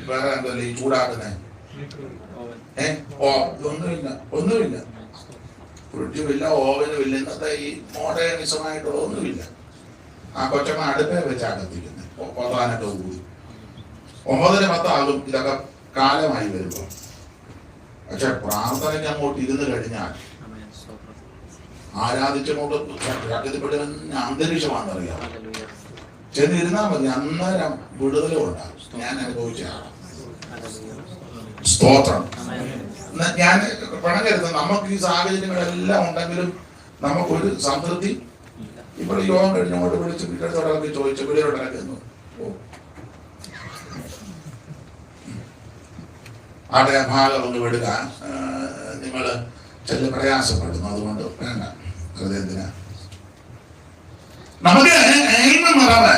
വേറെ എന്തല്ലേ ഈ ചൂടാക്കുന്നേ? ഒന്നുമില്ല. ഫ്രിഡ്ജുമില്ല, ഓവനും ഇല്ല. ഇന്നത്തെ ഈ മോഡേണിസമായിട്ടുള്ള ഒന്നുമില്ല. ആ കൊച്ചമ്മ അടുപ്പേ വെച്ചാണ് കത്തിക്കുന്നത്. പൊതാനൊക്കെ കൂടി 9:10 ആകും ഇതൊക്കെ കാലമായി വരുമ്പോ. പക്ഷെ പ്രാർത്ഥനയ്ക്ക് അങ്ങോട്ട് ഇരുന്ന് കഴിഞ്ഞാൽ ആരാധിച്ചങ്ങോട്ട് ശക്തിപ്പെടുന്ന അന്തരീക്ഷമാണെന്നറിയാം. ചെന്നിരുന്നാൽ മതി, അന്നേരം വിടുതലും ഉണ്ടാകും. ഞാൻ അനുഭവിച്ച ആളാണ്. സ്തോത്രം. ഞാൻ പണം കരുതുന്നത് നമുക്ക് ഈ സാഹചര്യങ്ങളെല്ലാം ഉണ്ടെങ്കിലും നമുക്കൊരു സംതൃപ്തി. ഇപ്പോൾ യോഗം കഴിഞ്ഞ് അങ്ങോട്ട് വിളിച്ച് വീട്ടിലൊക്കെ ചോദിച്ചു വീട്ടിലോട്ടിറക്കുന്നു. ആട്ടെ ഭാഗം ഒന്ന് വിടുക. നിങ്ങൾ ചില പ്രയാസപ്പെടുന്നു, അതുകൊണ്ട് വേണ്ട. ഹൃദയത്തിന് നമുക്ക് നിറവ്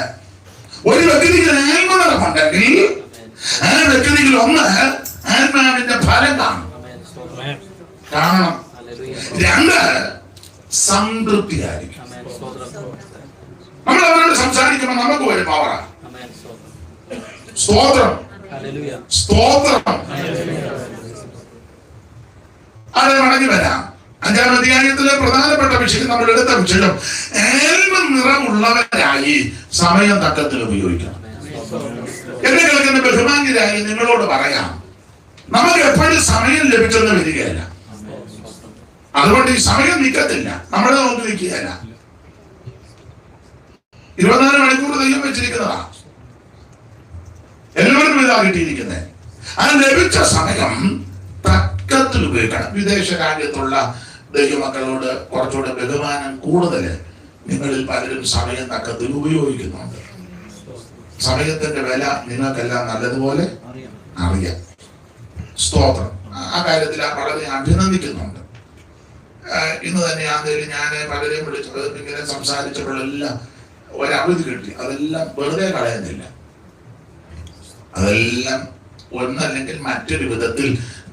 ഒരു വ്യക്തിക്ക് നിറവുണ്ടെങ്കിൽ ആ വ്യക്തിയിൽ ഒന്ന് ആത്മാവിന്റെ ഫലം കാണണം. 2 സംതൃപ്തിയായിരിക്കും. നമ്മൾ അവരോട് സംസാരിക്കുമ്പോൾ നമുക്ക് ഒരു പവറാ. സ്തോത്രം. അത് മടങ്ങി വരാം. 5-ാം അധ്യായത്തിലെ പ്രധാനപ്പെട്ട വിഷയം നമ്മൾ എടുത്ത വിഷയം നിറമുള്ളവരായി സമയം തക്കത്തിൽ ഉപയോഗിക്കണം. എന്നെ കേൾക്കുന്ന ബഹുമാന്യരായി നിങ്ങളോട് പറയാം, നമുക്ക് എപ്പോഴും സമയം ലഭിച്ചെന്ന് വരികയല്ല. അതുകൊണ്ട് ഈ സമയം നിൽക്കത്തില്ല, നമ്മളെ നോക്കി നിൽക്കുകയല്ല. 24 മണിക്കൂർ ദൈവം വെച്ചിരിക്കുന്നതാ. എല്ലാവരും ഇതാ കിട്ടിയിരിക്കുന്നത്. അത് ലഭിച്ച സമയം തക്കത്തിൽ ഉപയോഗിക്കണം. വിദേശ രാജ്യത്തുള്ള ദൈവമക്കളോട് കുറച്ചുകൂടെ ബഹുമാനം കൂടുതൽ നിങ്ങളിൽ പലരും സമയം തക്കത്തിൽ ഉപയോഗിക്കുന്നുണ്ട്. സമയത്തിന്റെ വില നിങ്ങൾക്കെല്ലാം നല്ലതുപോലെ അറിയാം. സ്തോത്രം. ആ കാര്യത്തിൽ വളരെ അഭിനന്ദിക്കുന്നുണ്ട്. ഇന്ന് തന്നെ ഞാൻ പലരെയും വിളിച്ചത് ഇങ്ങനെ സംസാരിച്ചപ്പോഴെല്ലാം ഒരവധി കിട്ടി. അതെല്ലാം വെറുതെ കളയുന്നില്ല. അതെല്ലാം ഒന്നല്ലെങ്കിൽ മറ്റൊരു വിധത്തിൽ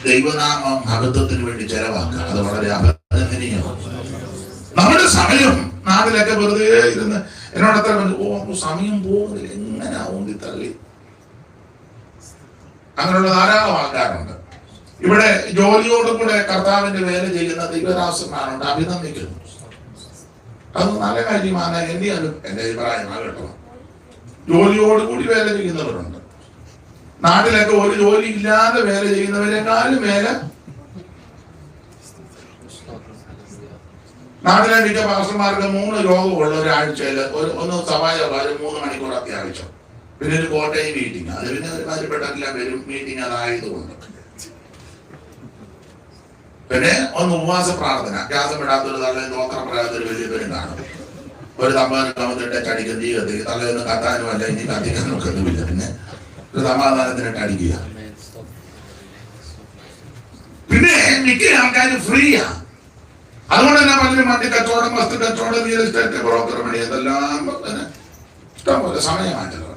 ദൈവനാമ മഹത്വത്തിന് വേണ്ടി ചെലവാക്കുക. അത് വളരെ അഭിനന്ദനീയമാണ്. നമ്മുടെ സമയം നാട്ടിലൊക്കെ വെറുതെ ഇരുന്ന് എന്നോട് എത്ര സമയം പോകുന്നില്ല, എങ്ങനെ ഊന്തി തള്ളി. അങ്ങനെയുള്ള ധാരാളം ആൾക്കാരുണ്ട്. ഇവിടെ ജോലിയോടും കൂടെ കർത്താവിന്റെ വേല ചെയ്യുന്ന ദൈവദാസന്മാരുണ്ട്, അഭിനന്ദിക്കുന്നു. അത് നല്ല കാര്യമാണ്. എന്റെ അഭിപ്രായമാണ് കേട്ടോ. ജോലിയോടുകൂടി വേല ചെയ്യുന്നവരുണ്ട്. നാട്ടിലൊക്കെ ഒരു ജോലി ഇല്ലാതെ വേല ചെയ്യുന്നവരെക്കാളും വേല നാട്ടിലെ മിക്ക പാസ്റ്റർമാർക്ക് 3 യോഗമുള്ള ഒരാഴ്ചയിൽ ഒന്ന് സഭായ 3 മണിക്കൂർ അത്യാവശ്യം, പിന്നെ ഒരു കോട്ടയം മീറ്റിംഗ്. അത് പിന്നെ ഒരു കാര്യപ്പെട്ടെല്ലാം വരും മീറ്റിംഗ് അതായതുകൊണ്ട്. പിന്നെ ഒന്ന് ഉപവാസ പ്രാർത്ഥന, ഗ്യാസം വിടാത്തൊരു തള്ളേ തോത്രം പറയാത്തൊരു വലിയ പേരും കാണും. ഒരു തമ്പാനൊക്കെ ചടിക്കും, തീ കത്തിക്കും, തള്ളയൊന്നും കത്താനും അല്ല, ഇനി കത്തിക്കാനും ഒക്കെ ഒന്നുമില്ല. പിന്നെ ഒരു സമാധാനത്തിനിട്ട് അടിക്കുക. പിന്നെ മിക്ക ആൾക്കാരും ഫ്രീയാ. അതുകൊണ്ട് തന്നെ പലരും വണ്ടി കച്ചവടം, വസ്തു കച്ചവടം, റിയൽ എസ്റ്റേറ്റ്, ബ്രോക്കർ പണി, ഇതെല്ലാം ഇഷ്ടംപോലെ സമയമായിട്ടല്ലോ.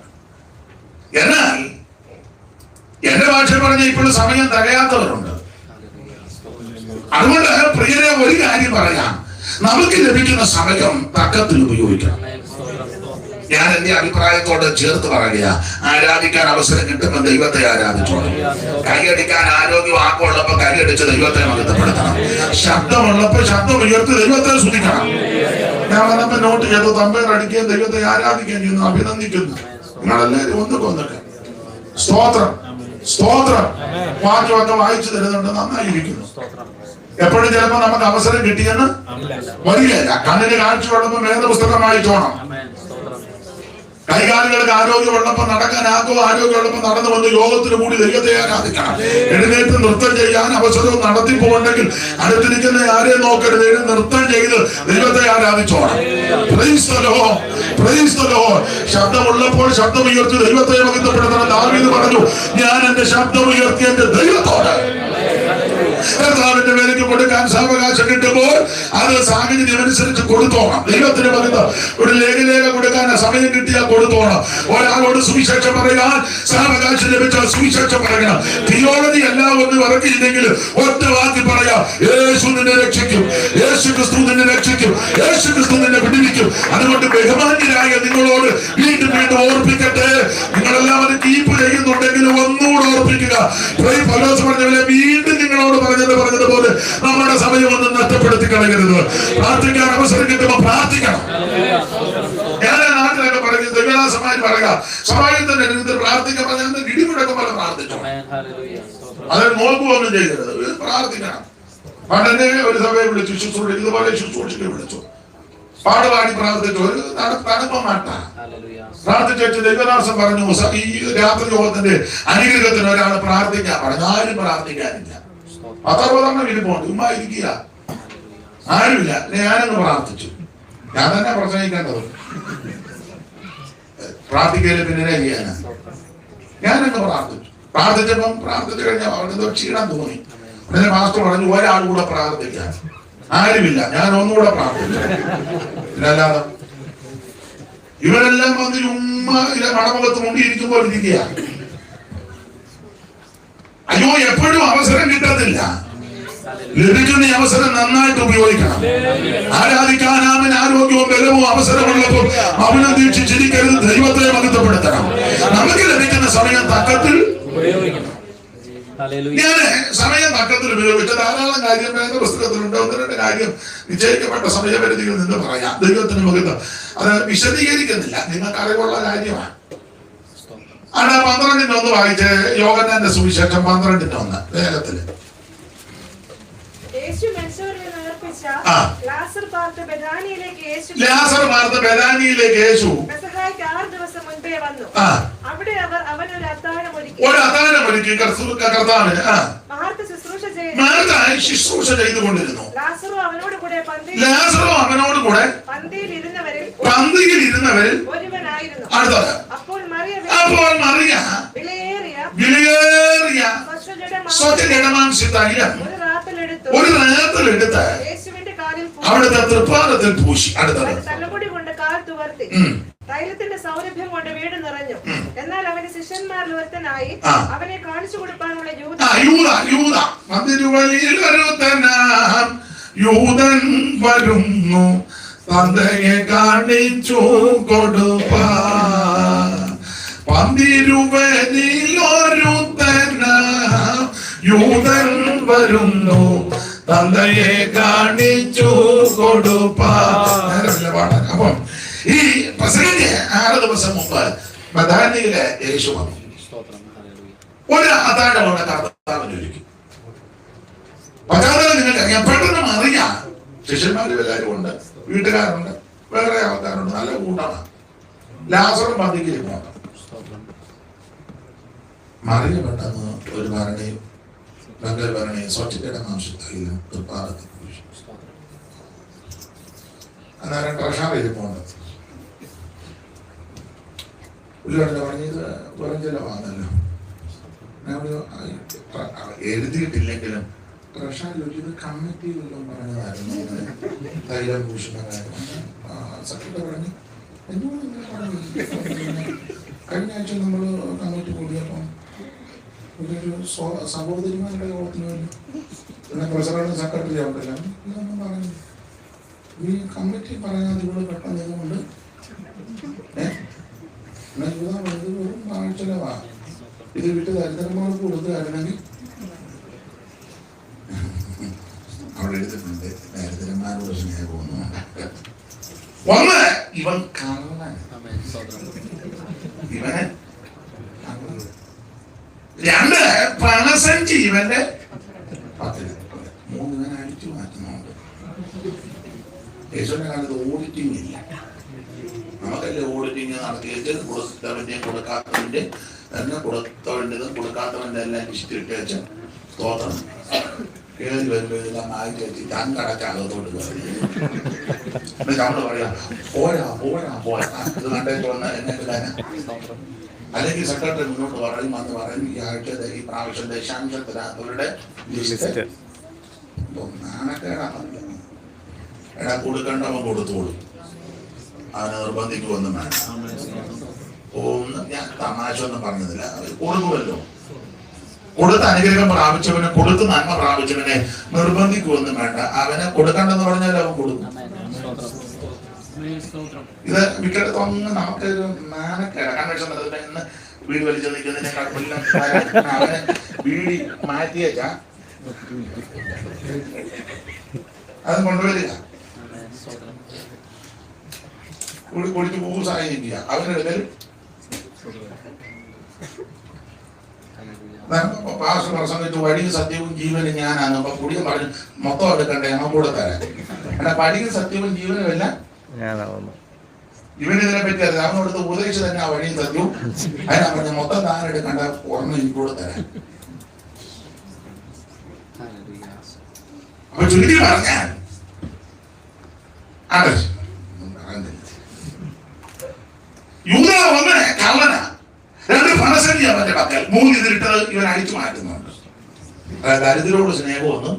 എന്നാൽ എന്റെ ഭാഷ പറഞ്ഞ ഇപ്പോഴും സമയം തികയാത്തവരുണ്ട്. അതുകൊണ്ട് പ്രിയരെ ഒരു കാര്യം പറയാം, നമുക്ക് ലഭിക്കുന്ന സമയം തക്കത്തിൽ ഉപയോഗിക്കണം. ഞാൻ എന്റെ അഭിപ്രായത്തോട് ചേർത്ത് പറയുക, ആരാധിക്കാൻ അവസരം കിട്ടുമ്പോൾ ദൈവത്തെ ആരാധിച്ചോളൂ. കൈയടിക്കാൻ ആരോഗ്യം ആക്കമുള്ളപ്പോൾ കൈയടിച്ച് ദൈവത്തെ മഹത്വപ്പെടുത്തണം. ശബ്ദമുള്ളപ്പോൾ ശബ്ദം ഉയർത്തി ദൈവത്തെ സ്തുതിക്കണം. ഞാൻ വന്നപ്പോ നോട്ട് ചെയ്തു, തമ്പേർ അടിക്കുകയും ദൈവത്തെ ആരാധിക്കുകയും ചെയ്യുന്നു, അഭിനന്ദിക്കുന്നു. നിങ്ങളെല്ലാവരും ഒന്ന് കൊന്നിട്ട് സ്തോത്രം സ്തോത്രം വാക്യമൊക്കെ വായിച്ചു തരുന്നുണ്ട്, നന്നായിരിക്കുന്നു. എപ്പോഴും ചിലപ്പോ നമുക്ക് അവസരം കിട്ടിയെന്ന് വരികയില്ല. കണ്ണിന് കാഴ്ചയുള്ളപ്പോൾ വേദപുസ്തകം വായിച്ചോണം. കൈകാലുകൾക്ക് ആരോഗ്യമുള്ളപ്പോൾ നടക്കാൻ ആരോഗ്യമുള്ളപ്പോൾ നടന്നു വന്ന് യോഗത്തിന് കൂടി ദൈവത്തെ ആരാധിക്കണം. എഴുന്നേറ്റ് നൃത്തം ചെയ്യാൻ അവസരവും നടത്തിപ്പോണ്ടെങ്കിൽ അടുത്തിരിക്കുന്ന ആരെയും നോക്കരുത്, നൃത്തം ചെയ്ത് ദൈവത്തെ ആരാധിച്ചോണം. Praise the lord, praise the lord. ശബ്ദമുള്ളപ്പോൾ ശബ്ദം ഉയർത്തി ദൈവത്തെ മഹത്വപ്പെടുത്തണം. ദാവീദ് പറഞ്ഞു, ഞാൻ എന്റെ ശബ്ദം ഉയർത്തി എന്റെ ദൈവത്തോട്. കർത്താവിന്റെ വേലയ്ക്ക് കൊടുക്കാൻ സാവകാശം കിട്ടുമ്പോൾ അത് സാഹചര്യം അനുസരിച്ച് കൊടുത്തോണം. ദൈവത്തിന് മഹത്വം. ഒരു ലേഖ കൊടുക്കാൻ സമയം കിട്ടിയാൽ കൊടുത്തോണം. ഒരാളോട് സുവിശേഷം പറയാൻ സാവകാശം ലഭിച്ചാൽ സുവിശേഷം പറയണം. തിയോളജി എല്ലാം ഒന്നും ഇറക്കിയില്ലെങ്കിൽ ഒറ്റ വാക്കി പറയാം, യേശു നിന്നെ രക്ഷിക്കും, യേശു ക്രിസ്തു നിന്നെ രക്ഷിക്കും, യേശു ക്രിസ്തു നിന്നെ വിടുവിക്കും. അതുകൊണ്ട് ബഹുമാന്യരായ നിങ്ങളോട് വീണ്ടും വീണ്ടും ഓർപ്പിക്കട്ടെ, നിങ്ങളെല്ലാവരും കീപ്പ് ചെയ്യുന്നുണ്ടെങ്കിൽ ഒന്നുകൂടെ ഓർപ്പിക്കുക. പറഞ്ഞ വീണ്ടും നിങ്ങളോട് പറഞ്ഞതുപോലെ നമ്മുടെ സമയം ഒന്നും നഷ്ടപ്പെടുത്തി കളയരുത്. പ്രാർത്ഥിക്കാൻ അവസരം കിട്ടുമ്പോൾ പ്രാർത്ഥിക്കണം. ഞാൻ നാട്ടിലൊക്കെ പറഞ്ഞു, ദൈവദാസന്മാർ പറയുക, സമാജത്തിന്റെ പ്രാർത്ഥിക്കാൻ പറഞ്ഞാൽ ഇടിമുടക്കുമ്പോൾ പ്രാർത്ഥിച്ചു. അത് നോക്കുകയൊന്നും ചെയ്യരുത്, പ്രാർത്ഥിക്കണം. പണ്ടന്നെ ഒരു സഭയെ വിളിച്ചു, ശുശ്രൂഷ ഇതുപോലെ ശുശ്രൂഷയ്ക്ക് വിളിച്ചു, പാടുപാടി പ്രാർത്ഥിച്ചു. ഒരു തണുപ്പം മാട്ട പ്രാർത്ഥിച്ചു. ദൈവദാസൻ പറഞ്ഞു, ഈ രാത്രി യോഗത്തിന്റെ അനുഗ്രഹത്തിന് ഒരാൾ പ്രാർത്ഥിക്കാൻ പറഞ്ഞു. ആരും പ്രാർത്ഥിക്കാനില്ല. 10-60 ഇരിപ്പുണ്ട്, ഉമ്മ ഇരിക്കുക, ആരുമില്ല. ഞാനങ്ങ് പ്രാർത്ഥിച്ചു. ഞാൻ തന്നെ പ്രസംഗിക്കേണ്ടത്, പ്രാർത്ഥിക്കല് പിന്നെ ചെയ്യാനാ. ഞാനങ്ങ് പ്രാർത്ഥിച്ചപ്പം പ്രാർത്ഥിച്ചു കഴിഞ്ഞാൽ അവർക്ക് ക്ഷീണം തോന്നി. പിന്നെ മാസ്റ്റർ പറഞ്ഞു, ഒരാൾ കൂടെ പ്രാർത്ഥിക്കാൻ. ആരുമില്ല. ഞാൻ ഒന്നുകൂടെ പ്രാർത്ഥിച്ചു. പിന്നല്ലാതെ ഇവരെല്ലാം വന്ന് ഉമ്മ മണമുഖത്ത് മുണ്ടിയിരിക്കുമ്പോൾ ഇരിക്കുക. അയ്യോ, എപ്പോഴും അവസരം കിട്ടത്തില്ല. ലഭിക്കുന്ന അവസരം നന്നായിട്ട് ഉപയോഗിക്കണം. ആരാധിക്കാൻ അവന് ആരോഗ്യവും ബലവും അവസരമുള്ളപ്പോൾ അവനെ ദീക്ഷിച്ചിരിക്കരുത്, ദൈവത്തെ മഹത്വപ്പെടുത്തണം. നമുക്ക് ലഭിക്കുന്ന സമയം തക്കത്തിൽ ഞാൻ സമയം തക്കത്തിൽ ഉപയോഗിച്ച ധാരാളം കാര്യം വേദപുസ്തകത്തിലുണ്ട്. 1-2 കാര്യം നിശ്ചയിക്കപ്പെട്ട സമയപരിധിയിൽ നിന്ന് പറയാം. ദൈവത്തിന് മഹത്വം. അത് വിശദീകരിക്കുന്നില്ല, നിങ്ങൾക്ക് അറിവുള്ള കാര്യമാണ്. ആണ് 12-1 വായിച്ച് യോഹന്നാന്റെ സുവിശേഷം 12-1 വേഗത്തില്. ലാസർ പാർത്ത ബെഥാനിയിലേക്ക് യേശു അവിടെ അവർ അവനൊരു അത്താഴമൊരുക്കി കർത്താവിന് ശുശ്രൂഷ ചെയ്തുകൊണ്ടിരുന്നു. ലാസറോ അവനോട് കൂടെ പന്തിയിൽ ഇരുന്നവരിൽ ഒരുവനായിരുന്നു. അപ്പോൾ മറിയ വിലയേറിയ സ്വജനമാംസ തൈലം ഒരു നേരത്തിലെടുത്ത് അവിടുത്തെ തൃപ്പാദത്തിൽ പൂശി. അടുത്തത് തലമുടി കൊണ്ട് കാൽ തുവർത്തി തൈലത്തിന്റെ സൗരഭ്യം കൊണ്ട് വീട് നിറഞ്ഞു. എന്നാൽ അവന്റെ ശിഷ്യന്മാരിൽ ഒരുത്തനായി അവനെ കാണിച്ചു കൊടുക്കാനുള്ള യൂദ യൂതൻ വരുന്നു തന്തയെ കാണിച്ചു കൊടുപ്പാൻ. പന്തിരുവരിലൊരുത്തന യൂതൻ വരുന്നു തന്തയെ കാണിച്ചു കൊടുപ്പാൻ. അപ്പം ഈ പെസഹയ്ക്ക് 6 ദിവസം മുമ്പ് ബഥാനിയിലെ യേശു വന്നു. ഒരു അത്താഴമാണ് കർത്താവിന് ഒരുക്കി. പശ്ചാത്തലം നിങ്ങൾക്ക് അറിയാം. പെട്ടെന്ന് അറിയാം. ശിഷ്യന്മാരും എല്ലാവരും ഉണ്ട്, വീട്ടുകാരുണ്ട്, വേറെ ആൾക്കാരുണ്ട്, നല്ല കൂട്ടമാണ്. ലാസറും പന്തിക്ക് പോകണം. മറിയ പെട്ടെന്ന് ഒരു ഭരണയും ബംഗൽ ഭരണയും സ്വച്ഛതയുടെ ആവശ്യത്തില്ല തൃപ്പാലത്തിൽ അന്നേരം ട്രഷറി ഇരിപ്പുണ്ട്. ഉള്ളവരുടെ പറഞ്ഞത് വെറും ചിലവാണല്ലോ. എഴുതിയിട്ടില്ലെങ്കിലും ട്രഷറിയിൽ കമ്മിറ്റി വല്ലതും പറഞ്ഞതായിരുന്നു. തൈലം ഭൂഷണ സെക്രട്ടറി പറഞ്ഞു കഴിഞ്ഞ ആഴ്ച നമ്മൾ കമ്മിറ്റി കൂടിയപ്പം ഒരു സഹോദരിമാരുടെ യോഗത്തിന് വേണ്ടി പിന്നെ പ്രസിഡന്റ് സെക്രട്ടറി ഉണ്ടല്ലോ ഇതൊന്നും പറഞ്ഞു. ഈ കമ്മിറ്റി പറയാതെ ഇവിടെ പെട്ടെന്ന് ഇതുകൊണ്ട് വെറും ആഴ്ചലവാ. ഇത് വിട്ട് ദരിദ്രന്മാർക്ക് കൊടുക്കുകയായിരുന്നെങ്കിൽ അവിടെ എടുത്തിട്ടുണ്ട്. ദരിദ്രന്മാരോട് സ്നേഹമൊന്നും ഒന്ന് ഇവൻ കള്ളൻ. ഇവനെ 2 പണസഞ്ചി ഇവന്റെ 10. 3 ഇവൻ അടിച്ചു മാറ്റുന്നുണ്ട്. യേശുവിന്റെ കാലത്ത് ഓഡിറ്റിംഗ് ഇല്ല. നമുക്കല്ലേ ഓഡിറ്റിംഗ് നടത്തിയിട്ട് കൊടുത്തവന്റെ കൊടുക്കാത്തവന്റെ തന്നെ കൊടുത്തവൻ്റെതും കൊടുക്കാത്തവന്റെ എല്ലാം ലിസ്റ്റ് ഇട്ട് വെച്ച സ്തോത്രം കയറി വരുമ്പോ ഇതെല്ലാം മാറ്റി വെച്ച് തങ്കടക്കകത്തോട്ട് കയറി നമ്മള് പറയാ പോരാ പോരാ പോരാ ഇത് കണ്ടേക്ക് വന്ന എന്നെ അല്ലെങ്കിൽ സെക്രട്ടറി മുന്നോട്ട് പറയും വന്ന് പറയും ഈ ആഴ്ച ഈ പ്രാവശ്യം ദശാംശത്തിനകത്തവരുടെ ലിസ്റ്റ് നാണക്കേടാണ്. എടാ കൊടുക്കേണ്ടവൻ കൊടുത്തോളൂ. അവനെ നിർബന്ധിക്കുമെന്നും വേണം. ഒന്ന് ഞാൻ തമാശ ഒന്നും പറഞ്ഞതില്ല. കൊടുക്കുമല്ലോ. കൊടുത്ത് അനുഗ്രഹം പ്രാപിച്ചവനെ കൊടുത്ത് നന്മ പ്രാപിച്ചവനെ നിർബന്ധിക്കുമെന്നും വേണ്ട. അവനെ കൊടുക്കണ്ടെന്ന് പറഞ്ഞാൽ അവൻ കൊടുക്കും. ഇത് മിക്കടത്തൊന്നും നമുക്കൊരു നാണക്കേട കൺവെൻഷൻ ഇന്ന് വീട് വലിച്ചു നിൽക്കുന്നതിനേക്കാൾ അവനെ വീടി മാറ്റിയേച്ചാ അത് കൊണ്ടുവരിക. കുടിച്ച് പൂസായി നിൽക്കുക. അവരുടെ പാസ് പ്രസംഗിച്ചു വഴിയും സത്യവും ജീവനും ഞാനാണ്. അപ്പൊ കുടിയും പറഞ്ഞു മൊത്തം എടുക്കണ്ടേ ഞങ്ങൾ കൂടെ തരാൻ. എടാ വഴിയും സത്യവും ജീവനും എല്ലാം ഇവനിതിനെ പറ്റി അറിയാം. അവനോടത്ത് ഉപദേശിച്ച് തന്നെ ആ വഴിയും സത്യവും അതിനാ പറഞ്ഞ മൊത്തം താൻ എടുക്കണ്ട ഓർമ്മ എനിക്ക് കൂടെ തരാൻ. അപ്പൊ ചുരുക്കി പറഞ്ഞാൽ യൂദാ വന്ന് കള്ളനാ. 2 പണസഞ്ചി അവന്റെ പക്കൽ. 3 ഇതിലിട്ടത് ഇവൻ അടിച്ചു മാറ്റുന്നുണ്ട്. ദരിദ്രരോട് സ്നേഹമൊന്നും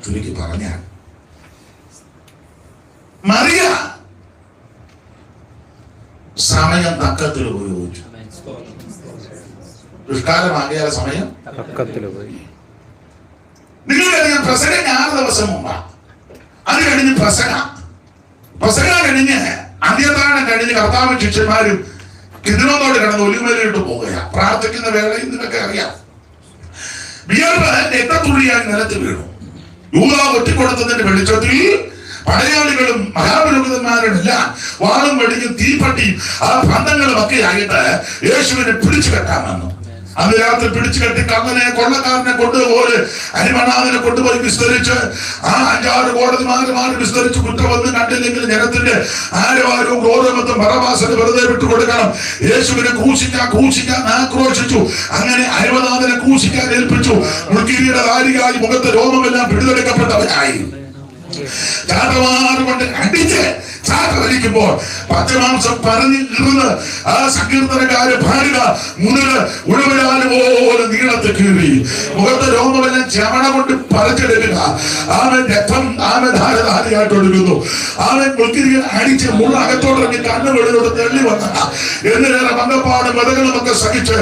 ചുരുക്കി പറഞ്ഞാൽ മറിയ സമയം തക്കത്തിൽ ഉപയോഗിച്ചു. ദുഷ്കാലമാകിയ സമയം നിങ്ങൾക്കറിയാം. പ്രസംഗം 6 ദിവസം മുമ്പാ. അത് കഴിഞ്ഞ് പ്രസംഗ കഴിഞ്ഞ് അന്ത്യദാനം കഴിഞ്ഞ് കർത്താവ് ശിഷ്യന്മാരും കിദ്രോനോട് കിടന്ന് ഒലിമേലിട്ട് പോകുക. പ്രാർത്ഥിക്കുന്ന വേളയിൽ നിനക്ക് അറിയാം വിയർപ്പ് രക്തത്തുള്ളിയായി നിലത്ത് വീണു. യൂദാ ഒറ്റിക്കൊടുത്തതിന്റെ വെളിച്ചത്തിൽ പടയാളികളും മഹാപുരോഹിതന്മാരുമെല്ലാം വാളും വെടിഞ്ഞും തീപ്പട്ടിയും ആ ബന്ധങ്ങളും ഒക്കെ ആയിട്ട് യേശുവിനെ പിടിച്ചു കെട്ടാൻ വന്നു. അന്ന് രാത്രി പിടിച്ചു കെട്ടി കള്ളനെ കൊള്ളക്കാരനെ കൊണ്ടുപോലെ അരിമണാദിനെ കൊണ്ടുപോയി വിസ്തരിച്ച് ആ 5-6 കോടതിമാര് വിസ്തരിച്ച് കുറ്റമൊന്നും കണ്ടില്ലെങ്കിൽ ജനത്തിന്റെ ആരവാരവും ക്രോധമത്തും ബറബാസിന് വെറുതെ വിട്ടുകൊടുക്കണം. യേശുവിനെ ക്രൂശിക്കാൻ ആക്രോശിച്ചു. അങ്ങനെ അരിമനാഥനെ ക്രൂശിക്കാൻ ഏൽപ്പിച്ചു. മുൾക്കിരിയുടെ ധാരിയായി മുഖത്തെ രോമമെല്ലാം പിടിതെടുക്കപ്പെട്ടവനായി ചാട്ടമാറ് കൊണ്ട് അടിച്ച് ചാട്ട വലിക്കുമ്പോൾ പച്ചമാംസം പറഞ്ഞു ഇരുന്ന് ആ സങ്കീർത്തനക്കാര് ഭാര്യ മുതല് ഉഴവരാല് പോലെ നീളത്തെ കീറി മുഖത്തെ രോമമെല്ലാം ചവണ കൊണ്ട് പറിച്ചെടുക്കുക. അവൻ രക്തം ധാരധാരയായിട്ട് ഒഴുകുന്നു. അവൻ മുൾക്കിരികൾ അടിച്ച് മുള്ളകത്തോടെ കണ്ണു വെളിയോട് തള്ളി വന്ന എന്നേറെ മങ്കപ്പാട് മതകളും ഒക്കെ സഹിച്ച്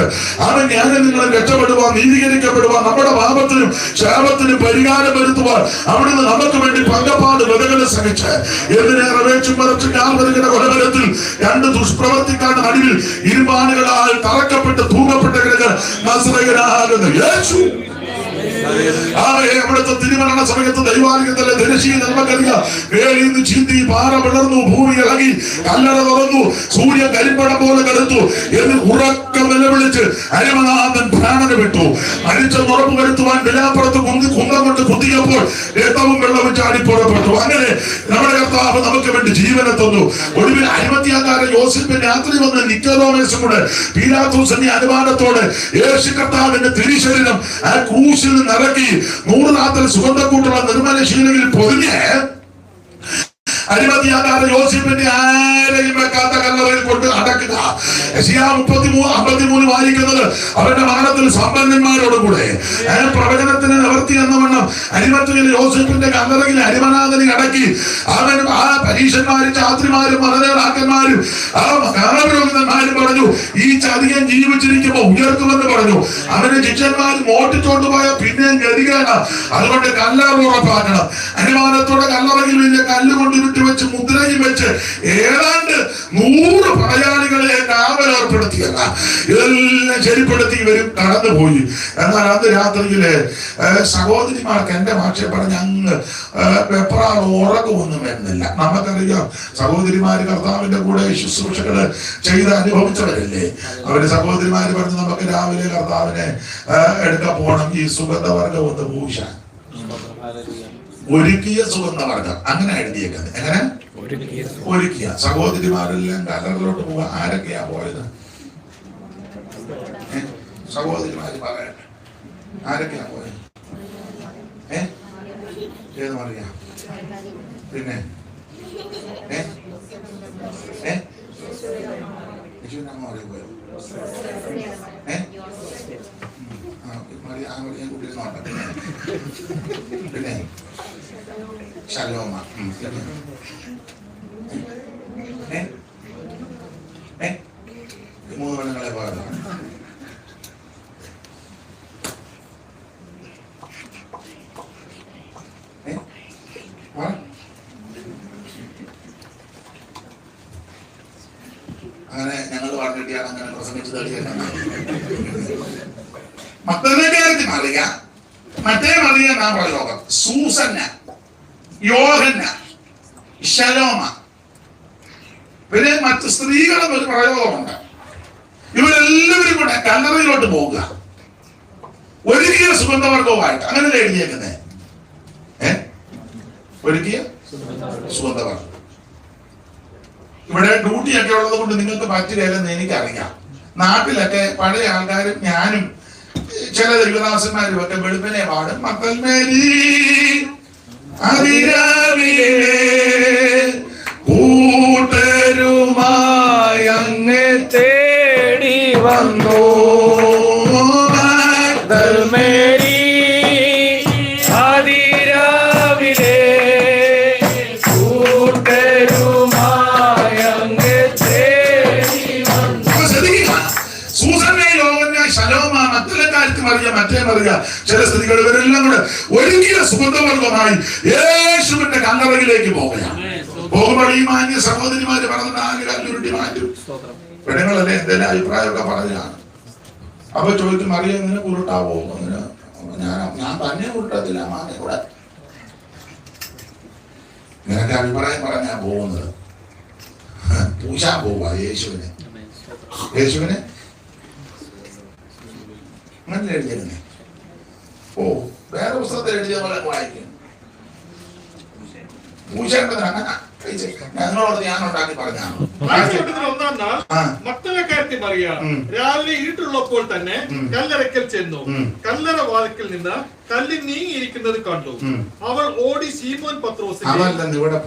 അവൻ ഞാനും നിങ്ങളെ രക്ഷപ്പെടുവാൻ, നീതീകരിക്കപ്പെടുവാൻ, നമ്മുടെ പാപത്തിനും ശാപത്തിനും പരിഹാരം വരുത്തുവാൻ അവിടുന്ന് നമുക്ക് വേണ്ടി പങ്കപ്പാട് മതകളും സഹിച്ച് എന്തിനേറെ വേച്ചും മറച്ച് കാൽവരികളുടെ കൊലബലത്തിൽ രണ്ട് ദുഷ്പ്രവർത്തിക്കാരുടെ നടുവിൽ ഇരുമ്പാനുകളാൽ തറക്കപ്പെട്ട് തൂങ്ങപ്പെട്ട് കിടക്കുന്ന നസറേയനാകുന്ന യേശു. അവിടുത്തെ തിരുമരണ സമയത്ത് ദൈവാലയത്തിലെ തിരശ്ശീല നമുക്കറിയാം. വേലിയിൽ നിന്ന് ചീന്തി പാറ പിളർന്നു, ഭൂമി ഇളകി, കല്ലറ തുറന്നു, സൂര്യൻ കരിമ്പടം പോലെ കടുത്തു എന്ന് ഉറക്കം നിലവിളിച്ച് അരിമനാഥൻ പ്രാണന് വിട്ടു. മരിച്ചെന്ന് ഉറപ്പ് വരുത്തുവാൻ വിലാപ്പുറത്ത് കുന്തം കൊണ്ട് കുത്തിയപ്പോൾ രക്തവും വെള്ളവും ചാടി പുറപ്പെട്ടു. അങ്ങനെ നമ്മുടെ കർത്താവ് നമുക്ക് വേണ്ടി ജീവനെ തന്നു. ഒടുവിൽ അരിമത്യാക്കാരൻ യോസേപ്പിന്റെ രാത്രി വന്ന് നിക്കോദേമോസും കൂടെ പീലാത്തോസിന്റെ അനുമാനത്തോടെ യേശു കർത്താവിന്റെ തിരുശരീരം ആ ക്രൂശിൽ നിന്ന് ഇറക്കി 100 രാത്രി സുഗന്ധക്കൂട്ടുള്ള നിർമ്മല ശീലയിൽ പൊതിഞ്ഞ് അരിമത്യാക്കാരൻ യോസേപ്പിന്റെ ആരെയും വെക്കാത്ത കല്ലറയിൽ കൊണ്ട് അടക്കുക. യെശയ്യാ 33:53 വായിക്കുന്നത് അവന്റെ മരണത്തിൽ സമ്പന്നന്മാരോടുകൂടെ പ്രവചനത്തിന് നിവർത്തി എന്ന വണ്ണം അരിമത്യാക്കാരൻ യോസേപ്പിന്റെ കല്ലറയിൽ അരിമനാഥനെ അടക്കി. അവൻ ആ പരീക്ഷന്മാരും ചാത്രിമാരും മതനേതാക്കന്മാരും ആ മഹാപുരോഹിതന്മാരും പറഞ്ഞു, ഈ ചതിയൻ ജീവിച്ചിരിക്കുമ്പോ ഉയർത്തുമെന്ന് പറഞ്ഞു. അവന്റെ ശിഷ്യന്മാർ മോട്ടിച്ചോണ്ട് പോയ പിന്നെ ഗതികേടാ. അതുകൊണ്ട് കല്ലറ ഉറപ്പാക്കണം. അനുമാനത്തോടെ കല്ലറയിൽ വലിയ കല്ലുകൊണ്ട് വെച്ച് മുദ്രയും വെച്ച് ഏതാണ്ട് 100 പടയാളികളെ കാവലേർപ്പെടുത്തിയല്ല. ഇതെല്ലാം ശരിപ്പെടുത്തി ഇവരും കടന്നുപോയി. എന്നാൽ അന്ന് രാത്രിയില് സഹോദരിമാർക്ക് എന്റെ ഭാഷ പറഞ്ഞ് അങ്ങ് വെപ്രാൾ ഉറക്കമൊന്നും വരുന്നില്ല. നമുക്കറിയാം, സഹോദരിമാര് കർത്താവിന്റെ കൂടെ ശുശ്രൂഷകള് ചെയ്ത് അനുഭവിച്ചവരല്ലേ. അവര് സഹോദരിമാര് പറഞ്ഞ് നമുക്ക് രാവിലെ കർത്താവിനെ എടുക്കാൻ പോകണം, ഈ സുഗന്ധവർഗം ഒന്ന് പൂശാൻ. ഒരുക്കിയ സുഗന്ധവർഗം അങ്ങനെ എഴുതിയേക്കുന്നത്. എങ്ങനെ ഒരുക്കിയ? സഹോദരിമാരെല്ലാം കല്ലറിലോട്ട് പോകാൻ ആരൊക്കെയാ പോയത്? സഹോദരിമാര് പറയട്ടെ, ആരൊക്കെയാ പോയത്? ഏത് മറിയാം? പിന്നെ അമ്മ പറയും പോയോ? പിന്നെ ശലോമ, മൂന്ന് പെണ്ണുങ്ങളെ പോയത്. അങ്ങനെ ഞങ്ങൾ പറഞ്ഞിട്ടാണ് അങ്ങനെ പ്രസംഗിച്ച് തെളിയിക്കണം. മക്കളിലേക്ക് മറിയ, മറ്റേ മറിയ നാം പ്രയോഗം സൂസന്ന, യോഹന്ന, ശലോമ, പിന്നെ മറ്റ് സ്ത്രീകളും ഒരു പ്രയോഗമുണ്ട്. ഇവരെല്ലാവരും കൂടെ കല്ലറയിലോട്ട് പോകുക ഒരുക്കിയ സുഗന്ധവർഗവുമായിട്ട്. അങ്ങനല്ലേ എഴുതിയേക്കുന്നേ? ഒരുക്കിയ സുഗന്ധവർഗം. ഇവിടെ ഡ്യൂട്ടിയൊക്കെ ഉള്ളത് കൊണ്ട് നിങ്ങൾക്ക് പറ്റില്ലെന്ന് എനിക്കറിയാം. നാട്ടിലൊക്കെ പഴയ ആൾക്കാരും ഞാനും ചില ദൈവദാസന്മാരും ഒക്കെ വെളുപ്പിനെ പാടും, മക്കൾ മേരി അതിരാവിലെ കൂട്ടരുമായി അങ്ങ് തേടി വന്നു, മക്കൾ മേരി അതിരാവിലെ കൂട്ടരുമായി അങ്ങ് തേടി വന്നു. സൂസന്നെ, യോഹന്ന, ശലോമ, മറ്റേക്കാർക്ക് മറിയ, മറ്റേ മറിയ, ചില സ്ത്രീകൾ ഇവരെല്ലാം കൂടെ ഒരുക്കിയ സുഗന്ധവർഗമായി യേശുവിന്റെ കല്ലറയിലേക്ക് പോകുകയാണ്. പോകുമ്പോൾ ഈ മാന്യ സഹോദരിമാര് പറഞ്ഞ 4 കല്ലുരുട്ടി മാറ്റും. പെണ്ണുങ്ങളല്ലേ എന്തെങ്കിലും അഭിപ്രായമൊക്കെ പറഞ്ഞാണ്. അപ്പൊ ചോദിക്കും, മറിയ ഇങ്ങനെ ഉരുട്ടാവോ? ഞാൻ തന്നെ ഉരുട്ടത്തില്ല, മാനെ കൂടെ നിനക്ക് അഭിപ്രായം പറഞ്ഞാ പോകുന്നത്. പൂശാൻ പോവുക യേശുവിനെ. യേശുവിനെ അങ്ങനെ എഴുതിയിരുന്നേ. ഓ, വേറെ പുസ്തകത്തിൽ എഴുതിയ പോലെ വായിക്കും. പൂശേണ്ടതിന് അങ്ങനെ ഞങ്ങളോട് ഞാൻ ഉണ്ടാക്കി പറഞ്ഞാണ്. മക്കളെക്കാരത്തി മറിയ രാവിലെ ഇരുട്ടുള്ളപ്പോൾ തന്നെ കല്ലറയ്ക്കൽ ചെന്നു. കല്ലറ വാതിക്കൽ നിന്ന് കല്ല് നീങ്ങിയിരിക്കുന്നത് കണ്ടു. അവൾ ഓടി ശീമോൻ പത്രോസിനെ ഇവിടെ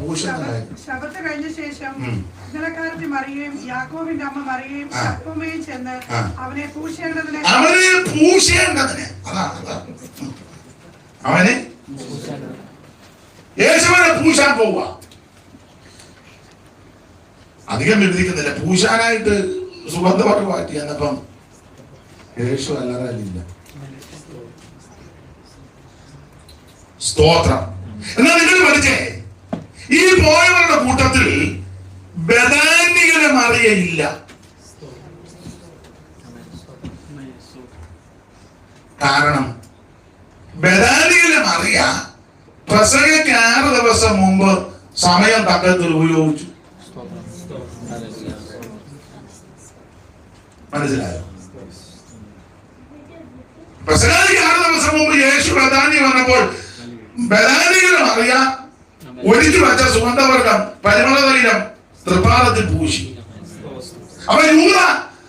ശബത്ത് കഴിഞ്ഞ ശേഷം മക്കളെക്കാരത്തി മറിയയും യാക്കോബിന്റെ അമ്മ മറിയയും ശപ്പമ്മയും ചെന്ന് അവനെ പൂശേണ്ടതിന് അവനെ യേശുവിനെ പൂശാൻ പോവുക. അധികം വിവരിക്കുന്നില്ല. പൂശാനായിട്ട് സുഗന്ധവട്ട മാറ്റി എന്നപ്പം യേശു അല്ലാറില്ല. സ്തോത്രം. എന്നാൽ നിങ്ങൾ പഠിച്ചേ, ഈ പോയവരുടെ കൂട്ടത്തിൽ ബഥാന്യകളെ മറിയയില്ല. കാരണം ബഥാന്യകളെ മറിയ പെസഹയ്ക്ക് 6 ദിവസം മുമ്പ് സമയം തക്കത്തിൽ ഉപയോഗിച്ചു. മനസ്സിലായോ? പെസഹയ്ക്ക് 6 ദിവസം മുമ്പ് യേശു ബഥാന്യ വന്നപ്പോൾ ബഥാന്യകളെ മറിയ ഒഴിച്ചു വെച്ച സുഗന്ധവർഗം പരിമളതൈലം തൃപ്പാദത്തിൽ പൂശി. അപ്പൊ യൂദ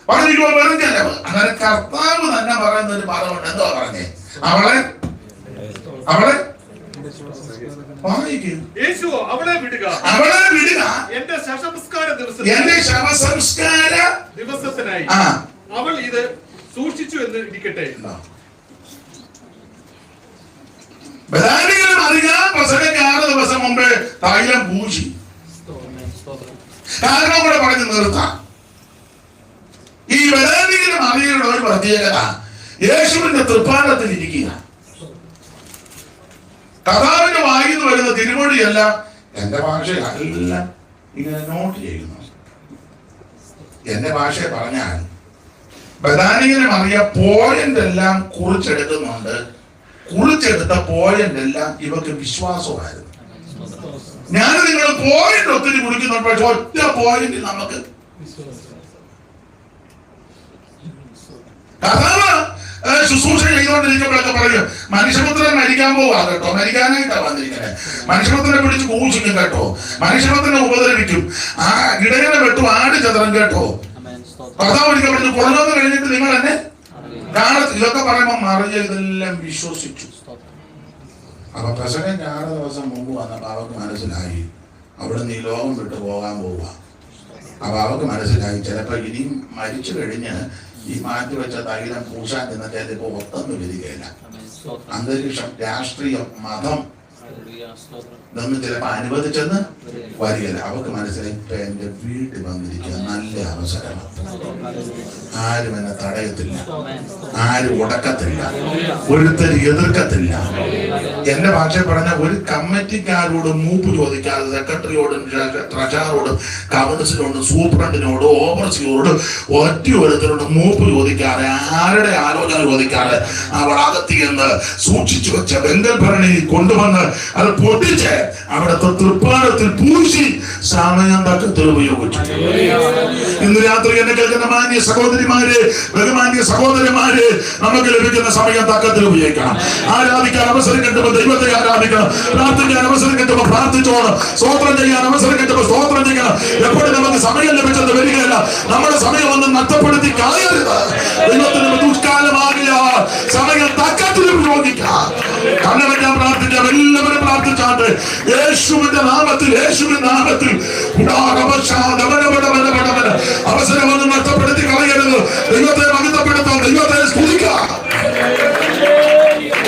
പറഞ്ഞിട്ട് വെറും ചെലവ്. അങ്ങനെ കർത്താവ് തന്നെ പറയുന്ന ഒരു പദമുണ്ട്. എന്തോ പറഞ്ഞേ? അവളെ അവളെ വിടുക എന്റെ ശവസംസ്കാര ദിവസത്തിനായി അവൾ ഇത് സൂക്ഷിച്ചു എന്ന് ഇരിക്കട്ടെ. ബദാനികളും അറിയാം പെസഹയ്ക്ക് 6 ദിവസം മുമ്പ് തൈലം പൂശി. കാരണം കൂടെ പറഞ്ഞു നിർത്താം. ഈ ബദാനികളും അറിയുടെ ഒരു പ്രത്യേകത യേശുവിന്റെ തൃപ്പാദത്തിൽ ഇരിക്കുക. കഥാവിന്റെ വായിന്ന് വരുന്ന തിരുമൊഴിയെല്ലാം എന്റെ ഭാഷയെല്ലാം ഇങ്ങനെ നോട്ട് ചെയ്യുന്നു. എന്റെ ഭാഷയെ പറഞ്ഞാൽ ബദാനികളും അറിയ പോയിന്റ് എല്ലാം കുറിച്ചെടുക്കുന്നുണ്ട്. കുറിച്ചെടുത്ത പോയിന്റ് എല്ലാം ഇവർക്ക് വിശ്വാസമായിരുന്നു. ഞാൻ നിങ്ങൾ പോയിന്റ് ഒത്തിരി കുറിക്കുന്നുണ്ട്, പക്ഷെ ഒറ്റ പോയിന്റ് നമുക്ക് കഥാവ് ശുശ്രൂഷ ചെയ്തുകൊണ്ടിരിക്കുമ്പോഴൊക്കെ പറയും മനുഷ്യപുത്രൻ മരിക്കാൻ പോവാ കേട്ടോ, മരിക്കാനായിട്ടാ വന്നിരിക്കുന്നത്. മനുഷ്യപുത്രനെ പിടിച്ച് കൂശിക്കും കേട്ടോ, മനുഷ്യപുത്രനെ ഉപദ്രവിക്കും, ആ ഇടയനെ വെട്ടും, ആട് ചതറും കേട്ടോ. കഥാവ് ഒരിക്കൽ കുറഞ്ഞൊന്ന് കഴിഞ്ഞിട്ട് നിങ്ങൾ എന്നെ കാണത്ത്. ഇതൊക്കെ പറയുമ്പോ മറിയ ഇതെല്ലാം വിശ്വസിച്ചു. അപ്പൊ പെസഹയ്ക്ക് 6 ദിവസം മുമ്പ് വന്നപ്പോ അവർക്ക് മനസ്സിലായി അവിടുന്ന് ഈ ലോകം വിട്ടു പോകാൻ പോവുക. അപ്പൊ അവർക്ക് മനസ്സിലായി ചിലപ്പോ ഇനിയും മരിച്ചു കഴിഞ്ഞ് ഈ മാറ്റിവെച്ച തൈലം പൂശാൻ നിന്നിട്ട് അതിപ്പോ ഒത്തൊന്നും വരികയില്ല. അന്തരീക്ഷം, രാഷ്ട്രീയം, മതം ഇതൊന്നും ചിലപ്പോ അനുവദിച്ചെന്ന് വരികയില്ല. അവർക്ക് മനസ്സിലായി ഇപ്പൊ എന്റെ വീട്ടിൽ വന്നിരിക്കുക നല്ല അവസരമാണ്. ആരും എന്നെ തടയത്തില്ല, ആരും ഉടക്കത്തില്ല, ഒരുത്തർ എതിർക്കത്തില്ല. എന്റെ ഭാഷയിൽ പറഞ്ഞ ഒരു കമ്മിറ്റിക്കാരോടും മൂപ്പ് ചോദിക്കാതെ സെക്രട്ടറിയോടും ട്രഷറോടും കൗൺസിലോടും സൂപ്രണ്ടിനോടും ഓവർസിയോടും ഒറ്റ ഒരുത്തരോടും മൂപ്പ് ചോദിക്കാതെ, ആരുടെ ആലോചന ചോദിക്കാതെ അവൾ അകത്തിയെന്ന് സൂക്ഷിച്ചു വെച്ച വെങ്കൽ ഭരണി കൊണ്ടുവന്ന് അത് പൊട്ടിച്ച് അവിടുത്തെ തൃപ്പാദത്തിൽ പൂശി സമയം തക്കത്തിൽ ഉപയോഗിച്ചു. ഇന്ന് രാത്രി എന്നെ കേൾക്കുന്ന മാന്യ സഹോദരിമാര്, ബഹുമാന്യ സഹോദരന്മാര്, നമുക്ക് ലഭിക്കുന്ന സമയം തക്കത്തിൽ ഉപയോഗിക്കണം. ആരാധിക്കാൻ അവസരം കിട്ടുമ്പോൾ ദൈവത്തെ ആരാധിക്കണം. പ്രാർത്ഥിക്കാൻ അവസരം കിട്ടുമ്പോൾ പ്രാർത്ഥിച്ചോണം. സ്തോത്രം ചെയ്യാൻ അവസരം കിട്ടുമ്പോൾ സ്തോത്രം ചെയ്യണം. എപ്പോഴും നമുക്ക് സമയം ലഭിച്ചത് വരികയല്ല. നമ്മുടെ സമയം ഒന്നും നഷ്ടപ്പെടുത്തി കളയരുത്. ദൈവത്തിന് ദുഷ്കാലമാകില്ല. സമയം തക്കത്തിൽ ഉപയോഗിക്കാം. കണ്ണടയ്ക്കാൻ പ്രാർത്ഥിക്കാം. എല്ലാവരും പ്രാർത്ഥിച്ചാണ്ട് യേശുവിന്റെ നാമത്തിൽ, യേശുവിന്റെ നാമത്തിൽ അവസരമൊന്നും നഷ്ടപ്പെടുത്തി കളയരുത്. ദൈവത്തെ മഹത്വപ്പെടുത്താം, ദൈവത്തെ സ്തുതിക്കാം.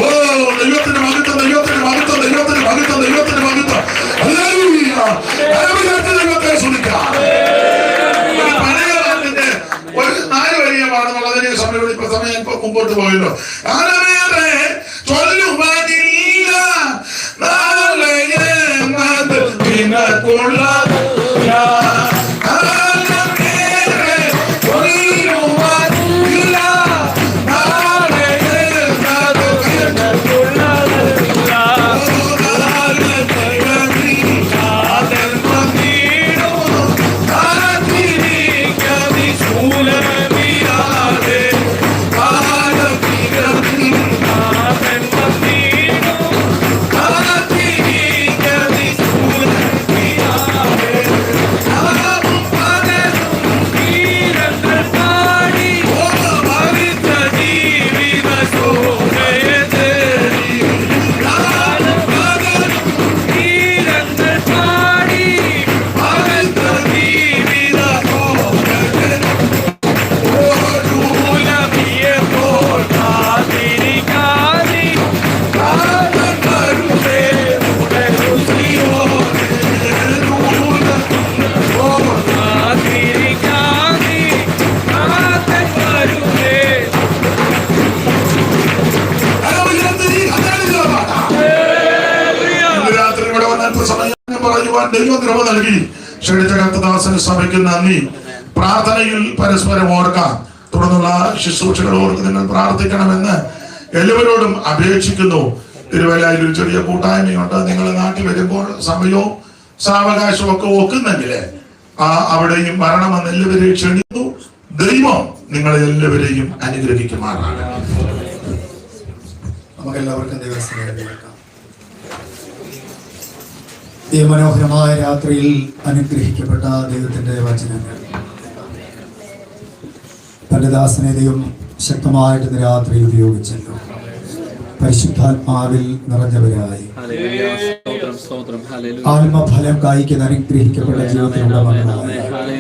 ഓ ദൈവത്തിന് മഹത്വം, ദൈവത്തിന് മഹത്വം, ദൈവത്തിന് മഹത്വം, ദൈവത്തിന് മഹത്വം. ദൈവത്തെ സ്തുതിക്കാം. പഴയ കാലത്തിന്റെ ഒരു 4 വരിയെ പാടുന്നുള്ളതിന് സമയം ഇപ്പൊ സമയം ഇപ്പൊ മുമ്പോട്ട് പോയല്ലോ. ചൊല്ലുവാനില്ല അല്പസമയം പറയുവാൻ ദൈവം കൃപ നൽകി. ക്ഷണിച്ച കർത്തദാസന് സഭയ്ക്ക് നന്ദി. പ്രാർത്ഥനയിൽ പരസ്പരം ഓർക്കാം. തുടർന്നുള്ള ശുശ്രൂഷകൾ ഓർത്ത് നിങ്ങൾ പ്രാർത്ഥിക്കണമെന്ന് എല്ലാവരോടും അപേക്ഷിക്കുന്നു. തിരുവല്ലയിൽ ഒരു ചെറിയ കൂട്ടായ്മയുണ്ട്. നിങ്ങൾ നാട്ടിൽ വരുമ്പോൾ സമയവും സാവകാശവും ഒക്കെ ഒക്കുന്നെങ്കിൽ അവിടെയും വരണമെന്ന് എല്ലാവരെയും ക്ഷണിക്കുന്നു. ദൈവം നിങ്ങളെ എല്ലാവരെയും അനുഗ്രഹിക്കുമാറാണ്. നമുക്കെല്ലാവർക്കും ദൈവസ്നേഹം കേൾക്കാം. ഈ മനോഹരമായ രാത്രിയിൽ അനുഗ്രഹിക്കപ്പെട്ട ദൈവത്തിന്റെ വചനങ്ങൾ തന്റെ ദാസനെ ദൈവം ശക്തമായിട്ട് രാത്രി ഉപയോഗിച്ചല്ലോ. പരിശുദ്ധാത്മാവിൽ നിറഞ്ഞവരായി ആത്മഫലം കായ്ക്കുന്ന അനുഗ്രഹിക്കപ്പെട്ട ജീവിതത്തിലുള്ള മക്കളായി